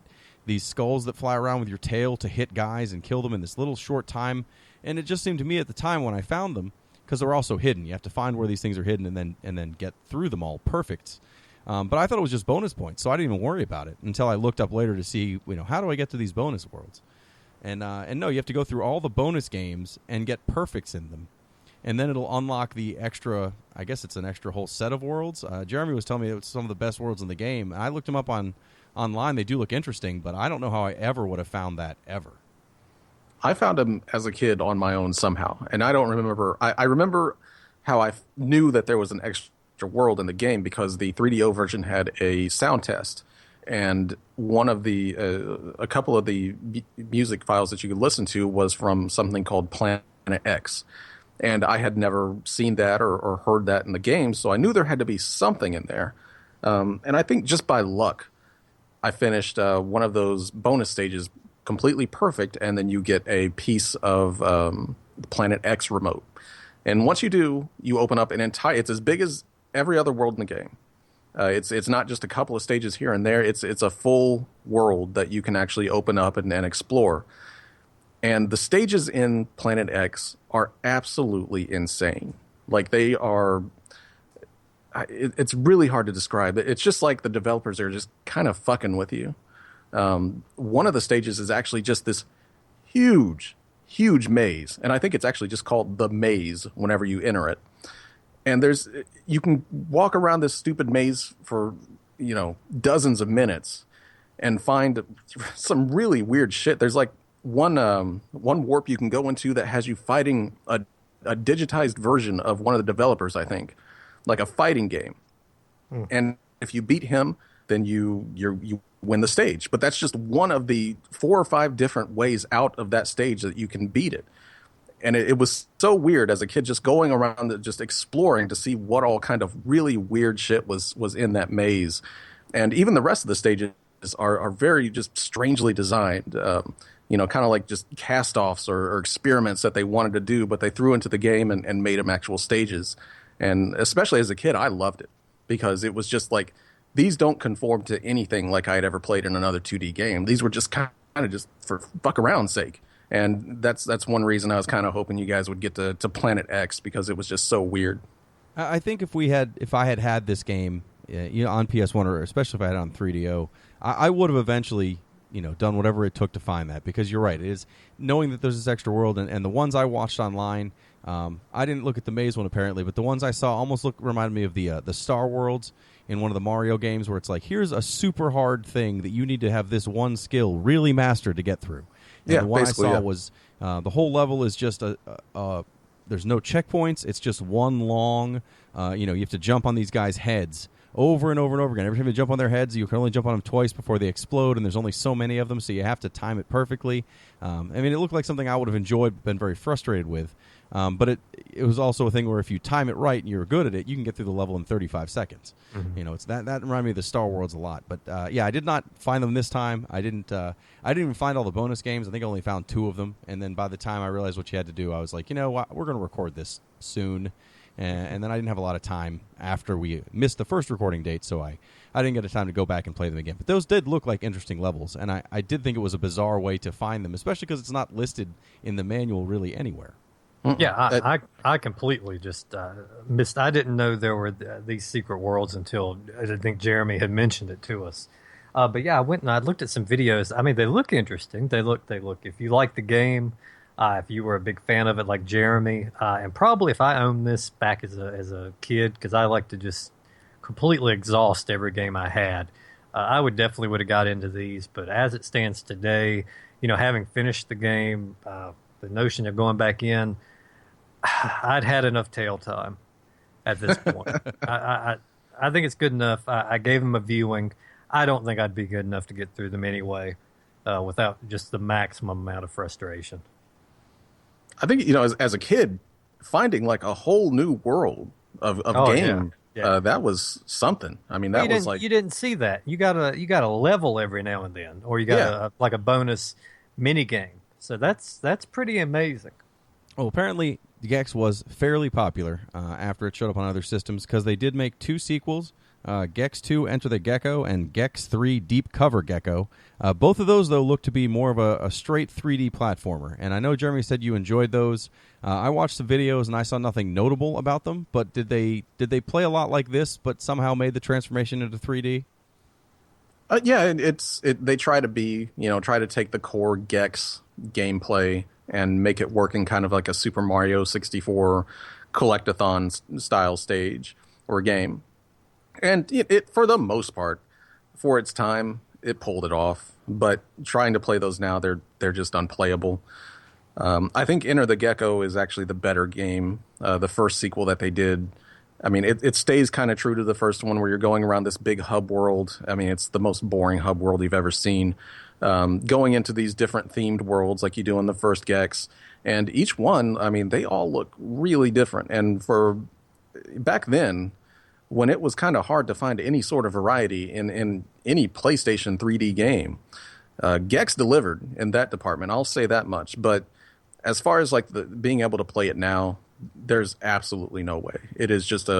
Speaker 2: these skulls that fly around with your tail to hit guys and kill them in this little short time. And it just seemed to me at the time when I found them, because they're also hidden, you have to find where these things are hidden and then get through them all perfect. But I thought it was just bonus points, so I didn't even worry about it until I looked up later to see, how do I get to these bonus worlds? And no, you have to go through all the bonus games and get perfects in them. And then it'll unlock the extra, I guess it's an extra whole set of worlds. Jeremy was telling me it was some of the best worlds in the game. And I looked them up online. They do look interesting, but I don't know how I ever would have found that ever.
Speaker 4: I found them as a kid on my own somehow. And I don't remember. I remember how I knew that there was an extra world in the game because the 3DO version had a sound test. And one of a couple of the music files that you could listen to was from something called Planet X. And I had never seen that or heard that in the game, so I knew there had to be something in there. And I think just by luck, I finished one of those bonus stages completely perfect, and then you get a piece of the Planet X remote. And once you do, you open up an entire... It's as big as every other world in the game. It's not just a couple of stages here and there. It's a full world that you can actually open up and explore. And the stages in Planet X are absolutely insane. Like, they are... It's really hard to describe. It's just like the developers are just kind of fucking with you. One of the stages is actually just this huge maze. And I think it's actually just called the maze whenever you enter it. And you can walk around this stupid maze for, dozens of minutes and find some really weird shit. There's like one warp you can go into that has you fighting a digitized version of one of the developers, I think, like a fighting game. And if you beat him, then you win the stage. But that's just one of the 4 or 5 different ways out of that stage that you can beat it. And it was so weird as a kid, just going around, just exploring to see what all kind of really weird shit was in that maze. And even the rest of the stages are very just strangely designed. Kind of like just cast-offs or experiments that they wanted to do, but they threw into the game and made them actual stages. And especially as a kid, I loved it because it was just like, these don't conform to anything like I had ever played in another 2D game. These were just kind of just for fuck around sake. And that's one reason I was kind of hoping you guys would get to Planet X, because it was just so weird.
Speaker 2: I think if I had this game on PS1, or especially if I had it on 3DO, I would have eventually done whatever it took to find that, because you're right. It is knowing that there's this extra world, and the ones I watched online, I didn't look at the maze one apparently, but the ones I saw almost reminded me of the Star Worlds in one of the Mario games, where it's like, here's a super hard thing that you need to have this one skill really mastered to get through. And the one I saw was the whole level is just there's no checkpoints. It's just one long, you have to jump on these guys' heads over and over and over again. Every time you jump on their heads, you can only jump on them twice before they explode, and there's only so many of them, so you have to time it perfectly. It looked like something I would have enjoyed but been very frustrated with. But it was also a thing where if you time it right and you're good at it, you can get through the level in 35 seconds.
Speaker 3: Mm-hmm.
Speaker 2: It's that reminded me of the Star Wars a lot. But I did not find them this time. I didn't even find all the bonus games. I think I only found 2 of them. And then by the time I realized what you had to do, I was like, you know what, we're going to record this soon. And then I didn't have a lot of time after we missed the first recording date, so I didn't get a time to go back and play them again. But those did look like interesting levels, and I did think it was a bizarre way to find them, especially because it's not listed in the manual really anywhere.
Speaker 3: Yeah, I completely just missed. I didn't know there were these secret worlds until I think Jeremy had mentioned it to us. But yeah, I went and I looked at some videos. I mean, they look interesting. They look. If you like the game, if you were a big fan of it like Jeremy, and probably if I owned this back as a kid, because I like to just completely exhaust every game I had, I would have got into these. But as it stands today, having finished the game, the notion of going back in, I'd had enough tail time at this point. I think it's good enough. I gave them a viewing. I don't think I'd be good enough to get through them anyway, without just the maximum amount of frustration.
Speaker 4: I think, as a kid, finding like a whole new world of game,
Speaker 3: yeah.
Speaker 4: That was something. I mean, that was like...
Speaker 3: You didn't see that. You got a level every now and then, or you got a bonus mini game. So that's pretty amazing.
Speaker 2: Well, apparently Gex was fairly popular after it showed up on other systems because they did make 2 sequels, Gex 2 Enter the Gecko and Gex 3 Deep Cover Gecko. Both of those, though, look to be more of a straight 3D platformer. And I know Jeremy said you enjoyed those. I watched the videos and I saw nothing notable about them, but did they play a lot like this but somehow made the transformation into 3D?
Speaker 4: Yeah, they try to take the core Gex gameplay and make it work in kind of like a Super Mario 64 collectathon style stage or game. And it for the most part, for its time, it pulled it off. But trying to play those now, they're just unplayable. I think Enter the Gecko is actually the better game. The first sequel that they did, I mean, it stays kind of true to the first one where you're going around this big hub world. I mean, it's the most boring hub world you've ever seen. Going into these different themed worlds like you do in the first Gex. And each one, I mean, they all look really different. And for back then, when it was kind of hard to find any sort of variety in any PlayStation 3D game, Gex delivered in that department. I'll say that much. But as far as like being able to play it now, there's absolutely no way. It is just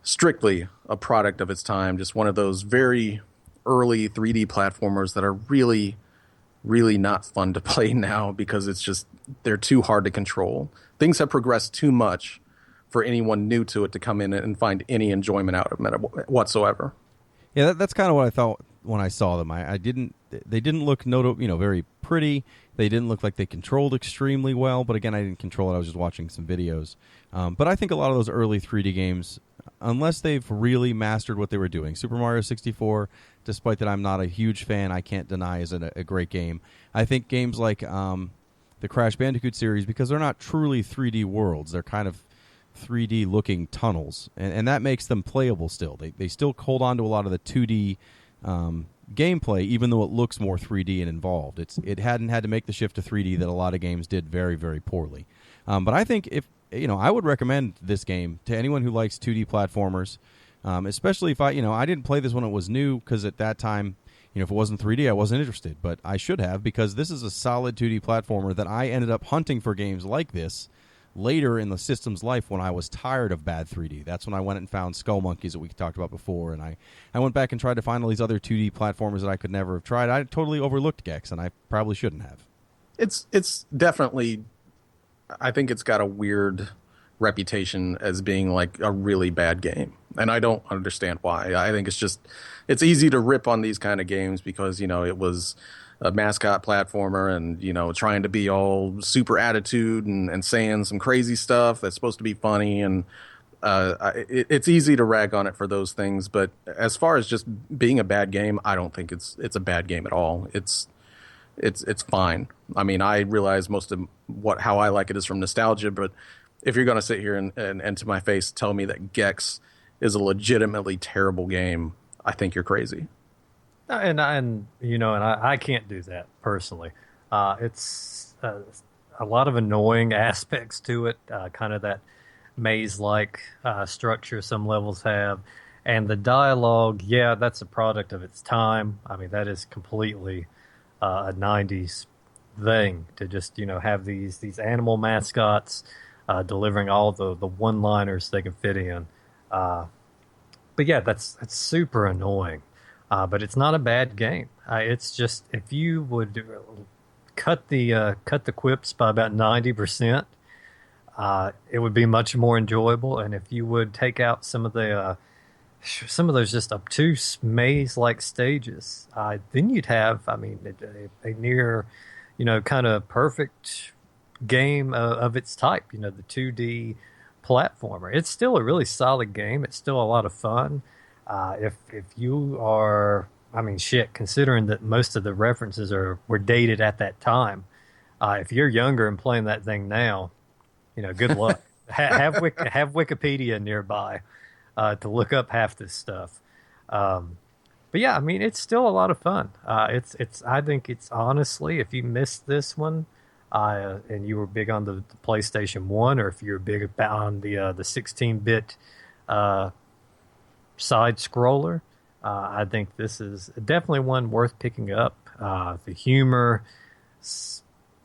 Speaker 4: strictly a product of its time. Just one of those very early 3D platformers that are really, really not fun to play now because they're too hard to control. Things have progressed too much for anyone new to it to come in and find any enjoyment out of it whatsoever.
Speaker 2: Yeah, that's kind of what I thought when I saw them. They didn't look very pretty. They didn't look like they controlled extremely well. But again, I didn't control it. I was just watching some videos. But I think a lot of those early 3D games, unless they've really mastered what they were doing, Super Mario 64, despite that I'm not a huge fan, I can't deny is a great game. I think games like the Crash Bandicoot series, because they're not truly 3D worlds, they're kind of 3D looking tunnels, and that makes them playable still. They still hold on to a lot of the 2D gameplay, even though it looks more 3D and involved. It hadn't had to make the shift to 3D that a lot of games did very, very poorly. But I think I would recommend this game to anyone who likes 2D platformers, especially if I didn't play this when it was new, because at that time, if it wasn't 3D, I wasn't interested. But I should have, because this is a solid 2D platformer that I ended up hunting for games like this later in the system's life when I was tired of bad 3D. That's when I went and found Skull Monkeys that we talked about before, and I went back and tried to find all these other 2D platformers that I could never have tried. I totally overlooked Gex, and I probably shouldn't have.
Speaker 4: It's definitely, I think it's got a weird reputation as being like a really bad game, and I don't understand why. I think it's easy to rip on these kind of games because it was a mascot platformer and trying to be all super attitude and saying some crazy stuff that's supposed to be funny, and it's easy to rag on it for those things. But as far as just being a bad game, I don't think it's a bad game at all. It's fine. I mean, I realize most of how I like it is from nostalgia, but if you're going to sit here and to my face tell me that Gex is a legitimately terrible game, I think you're crazy. And
Speaker 3: I can't do that personally. a lot of annoying aspects to it, kind of that maze-like structure some levels have. And the dialogue, yeah, that's a product of its time. I mean, that is completely a 90s thing to just, have these animal mascots delivering all the one-liners they can fit in. But yeah, that's super annoying. But it's not a bad game. It's just, if you would cut the quips by about 90%, it would be much more enjoyable. And if you would take out some of those just obtuse maze-like stages, then you'd have, a near, kind of perfect game of its type. The 2D platformer. It's still a really solid game. It's still a lot of fun. If you are, considering that most of the references were dated at that time, if you're younger and playing that thing now, good luck. have Wikipedia nearby to look up half this stuff. But yeah, it's still a lot of fun. I think it's honestly, if you missed this one, and you were big on the PlayStation 1, or if you're big on the 16-bit side scroller, I think this is definitely one worth picking up. The humor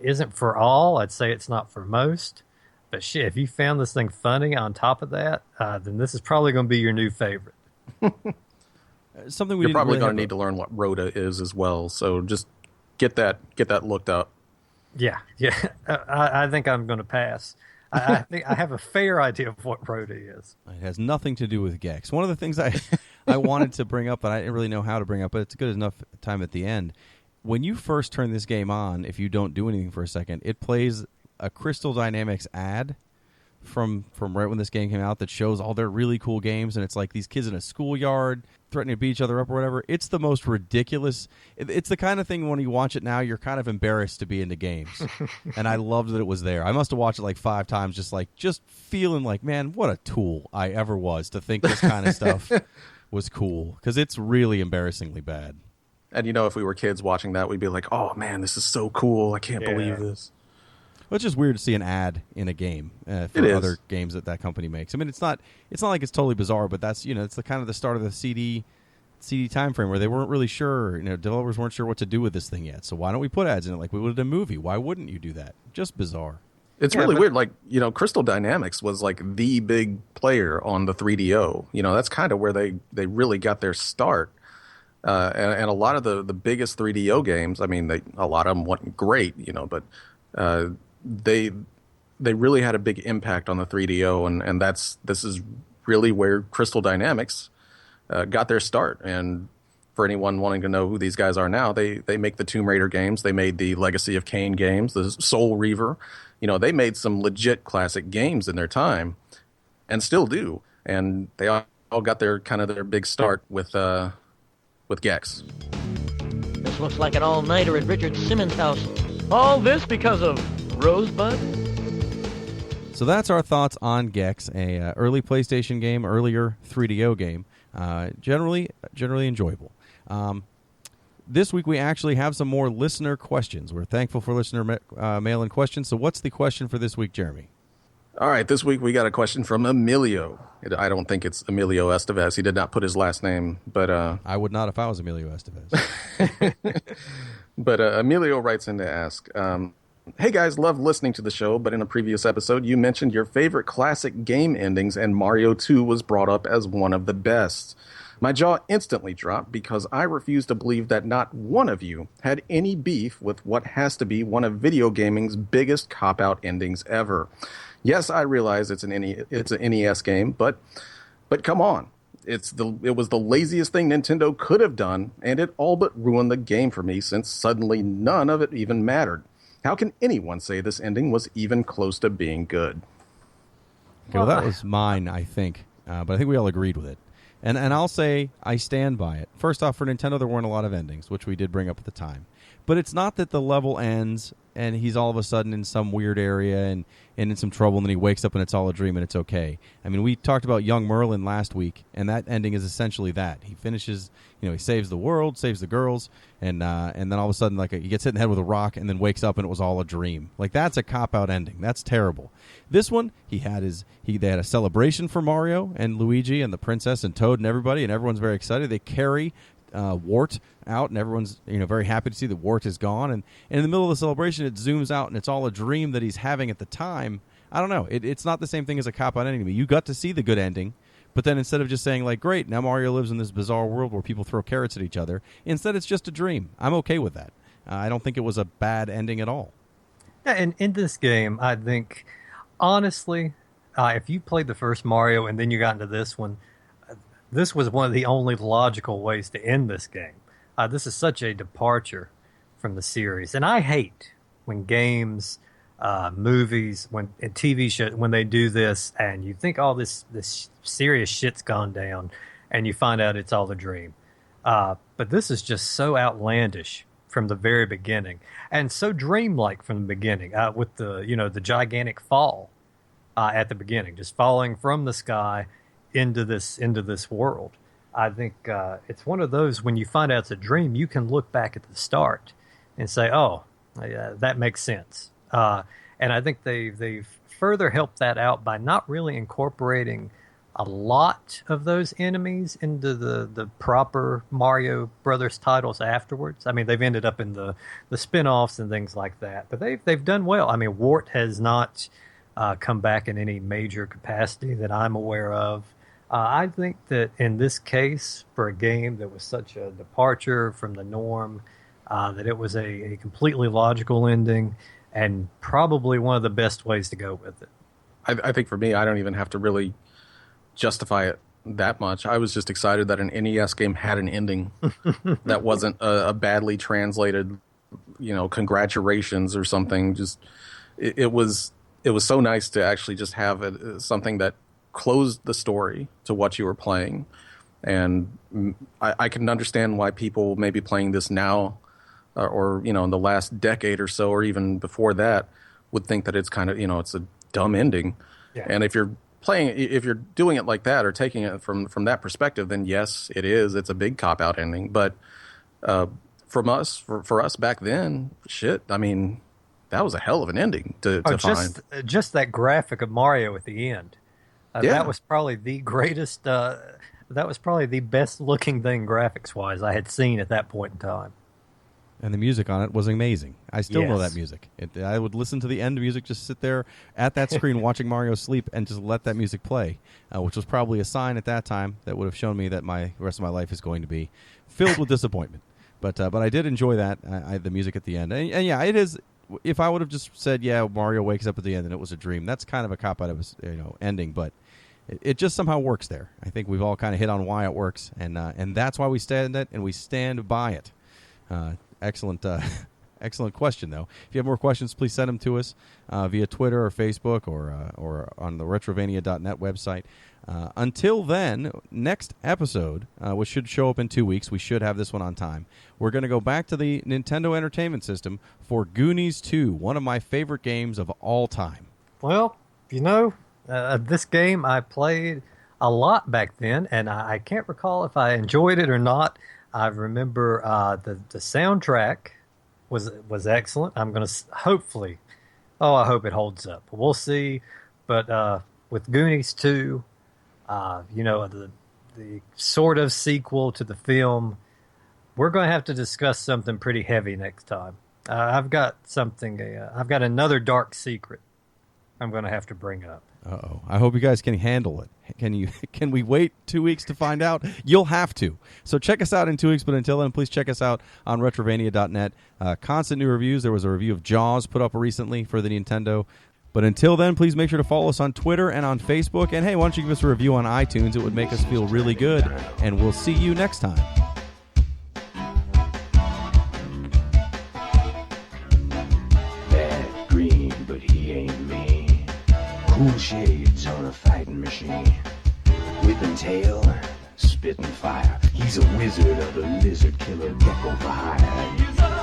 Speaker 3: isn't for all. I'd say it's not for most. But shit, if you found this thing funny on top of that, then this is probably going to be your new favorite.
Speaker 2: Something
Speaker 4: you're probably going to need to learn what Rhoda is as well. So just get that looked up.
Speaker 3: Yeah. I think I'm going to pass. I think I have a fair idea of what Rhoda is.
Speaker 2: It has nothing to do with Gex. One of the things I wanted to bring up, but I didn't really know how to bring up, but it's good enough time at the end. When you first turn this game on, if you don't do anything for a second, it plays a Crystal Dynamics ad from right when this game came out that shows all their really cool games, and it's like these kids in a schoolyard threatening to beat each other up or whatever. It's the most ridiculous. It's the kind of thing when you watch it now, you're kind of embarrassed to be into games. And I loved that it was there. I must have watched it like 5 times, just feeling like, man, what a tool I ever was to think this kind of stuff was cool, because it's really embarrassing bad.
Speaker 4: And if we were kids watching that, we'd be like, oh man, this is so cool. I can't believe this.
Speaker 2: Well, it's just weird to see an ad in a game for other games that company makes. It's not like it's totally bizarre, but that's it's the kind of the start of the CD time frame where they weren't really sure. Developers weren't sure what to do with this thing yet. So why don't we put ads in it like we would in a movie? Why wouldn't you do that? Just bizarre.
Speaker 4: It's really weird. Like Crystal Dynamics was like the big player on the 3DO. That's kind of where they really got their start. And a lot of the biggest 3DO games, a lot of them weren't great, but they really had a big impact on the 3DO, and this is really where Crystal Dynamics got their start. And for anyone wanting to know who these guys are now, they make the Tomb Raider games, they made the Legacy of Kain games, the Soul Reaver. They made some legit classic games in their time, and still do. And they all got their big start with Gex.
Speaker 5: This looks like an all-nighter at Richard Simmons' house. All this because of Rosebud?
Speaker 2: So that's our thoughts on Gex, a early PlayStation game, earlier 3DO game. Generally enjoyable. This week we actually have some more listener questions. We're thankful for listener mail-in questions. So what's the question for this week, Jeremy?
Speaker 4: All right, this week we got a question from Emilio. I don't think it's Emilio Estevez. He did not put his last name, but
Speaker 2: I would not if I was Emilio Estevez.
Speaker 4: But Emilio writes in to ask, hey guys, love listening to the show, but in a previous episode you mentioned your favorite classic game endings, and Mario 2 was brought up as one of the best. My jaw instantly dropped because I refuse to believe that not one of you had any beef with what has to be one of video gaming's biggest cop-out endings ever. Yes, I realize it's an NES game, but come on. It was the laziest thing Nintendo could have done, and it all but ruined the game for me, since suddenly none of it even mattered. How can anyone say this ending was even close to being good?
Speaker 2: Okay, well, that was mine, I think. But I think we all agreed with it. And I'll say I stand by it. First off, for Nintendo, there weren't a lot of endings, which we did bring up at the time. But it's not that the level ends and he's all of a sudden in some weird area and in some trouble, and then he wakes up and it's all a dream and it's okay. I mean, we talked about young Merlin last week, and that ending is essentially that. He finishes, he saves the world, saves the girls, and then all of a sudden, like, he gets hit in the head with a rock and then wakes up and it was all a dream. Like, that's a cop-out ending. That's terrible. This one, they had a celebration for Mario and Luigi and the princess and Toad and everybody, and everyone's very excited. They carry Wart out, and everyone's very happy to see that Wart is gone. And in the middle of the celebration, it zooms out, and it's all a dream that he's having at the time. I don't know. It's not the same thing as a cop-out ending. You got to see the good ending, but then instead of just saying, like, great, now Mario lives in this bizarre world where people throw carrots at each other, instead it's just a dream. I'm okay with that. I don't think it was a bad ending at all.
Speaker 3: Yeah, and in this game, I think, honestly, if you played the first Mario and then you got into this one, this was one of the only logical ways to end this game. This is such a departure from the series. And I hate when games, movies, and TV shows, when they do this and you think all this serious shit's gone down and you find out it's all a dream. But this is just so outlandish from the very beginning and so dreamlike from the beginning with the gigantic fall at the beginning, just falling from the sky into this world. I think it's one of those, when you find out it's a dream, you can look back at the start and say, oh, that makes sense. And I think they've further helped that out by not really incorporating a lot of those enemies into the proper Mario Brothers titles afterwards. I mean, they've ended up in the spin-offs and things like that, but they've done well. I mean, Wart has not come back in any major capacity that I'm aware of. I think that in this case, for a game that was such a departure from the norm, that it was a completely logical ending and probably one of the best ways to go with it.
Speaker 4: I think for me, I don't even have to really justify it that much. I was just excited that an NES game had an ending that wasn't a badly translated, congratulations or something. Just it was so nice to actually just have something that closed the story to what you were playing. And I can understand why people may be playing this now or in the last decade or so, or even before that, would think that it's kind of, it's a dumb ending. Yeah. And if you're doing it like that or taking it from that perspective, then yes, it is. It's a big cop-out ending. But for us back then, shit, I mean, that was a hell of an ending to find.
Speaker 3: Just that graphic of Mario at the end. That was probably the greatest, that was probably the best looking thing graphics-wise I had seen at that point in time.
Speaker 2: And the music on it was amazing. I still know that music. I would listen to the end music, just sit there at that screen watching Mario sleep and just let that music play, which was probably a sign at that time that would have shown me that the rest of my life is going to be filled with disappointment. But I did enjoy that, the music at the end. And yeah, it is. If I would have just said, yeah, Mario wakes up at the end and it was a dream, that's kind of a cop-out of ending, but it just somehow works there. I think we've all kind of hit on why it works, and that's why we stand it, and we stand by it. Excellent question, though. If you have more questions, please send them to us via Twitter or Facebook or on the Retrovania.net website. Until then, next episode, which should show up in 2 weeks, we should have this one on time. We're going to go back to the Nintendo Entertainment System for Goonies 2, one of my favorite games of all time.
Speaker 3: Well, this game I played a lot back then, and I can't recall if I enjoyed it or not. I remember the soundtrack was excellent. I'm going to hopefully, I hope it holds up. We'll see. But with Goonies 2, the sort of sequel to the film, we're going to have to discuss something pretty heavy next time. I've got another dark secret I'm going to have to bring up.
Speaker 2: Uh-oh. I hope you guys can handle it. Can we wait 2 weeks to find out? You'll have to. So check us out in 2 weeks, but until then, please check us out on Retrovania.net. Constant new reviews. There was a review of Jaws put up recently for the Nintendo. But until then, please make sure to follow us on Twitter and on Facebook. And hey, why don't you give us a review on iTunes? It would make us feel really good. And we'll see you next time.
Speaker 6: Bad green, but he ain't me. Cool shades on a fighting machine. Whipping tail, spitting fire. He's a wizard of the lizard killer gecko for hire.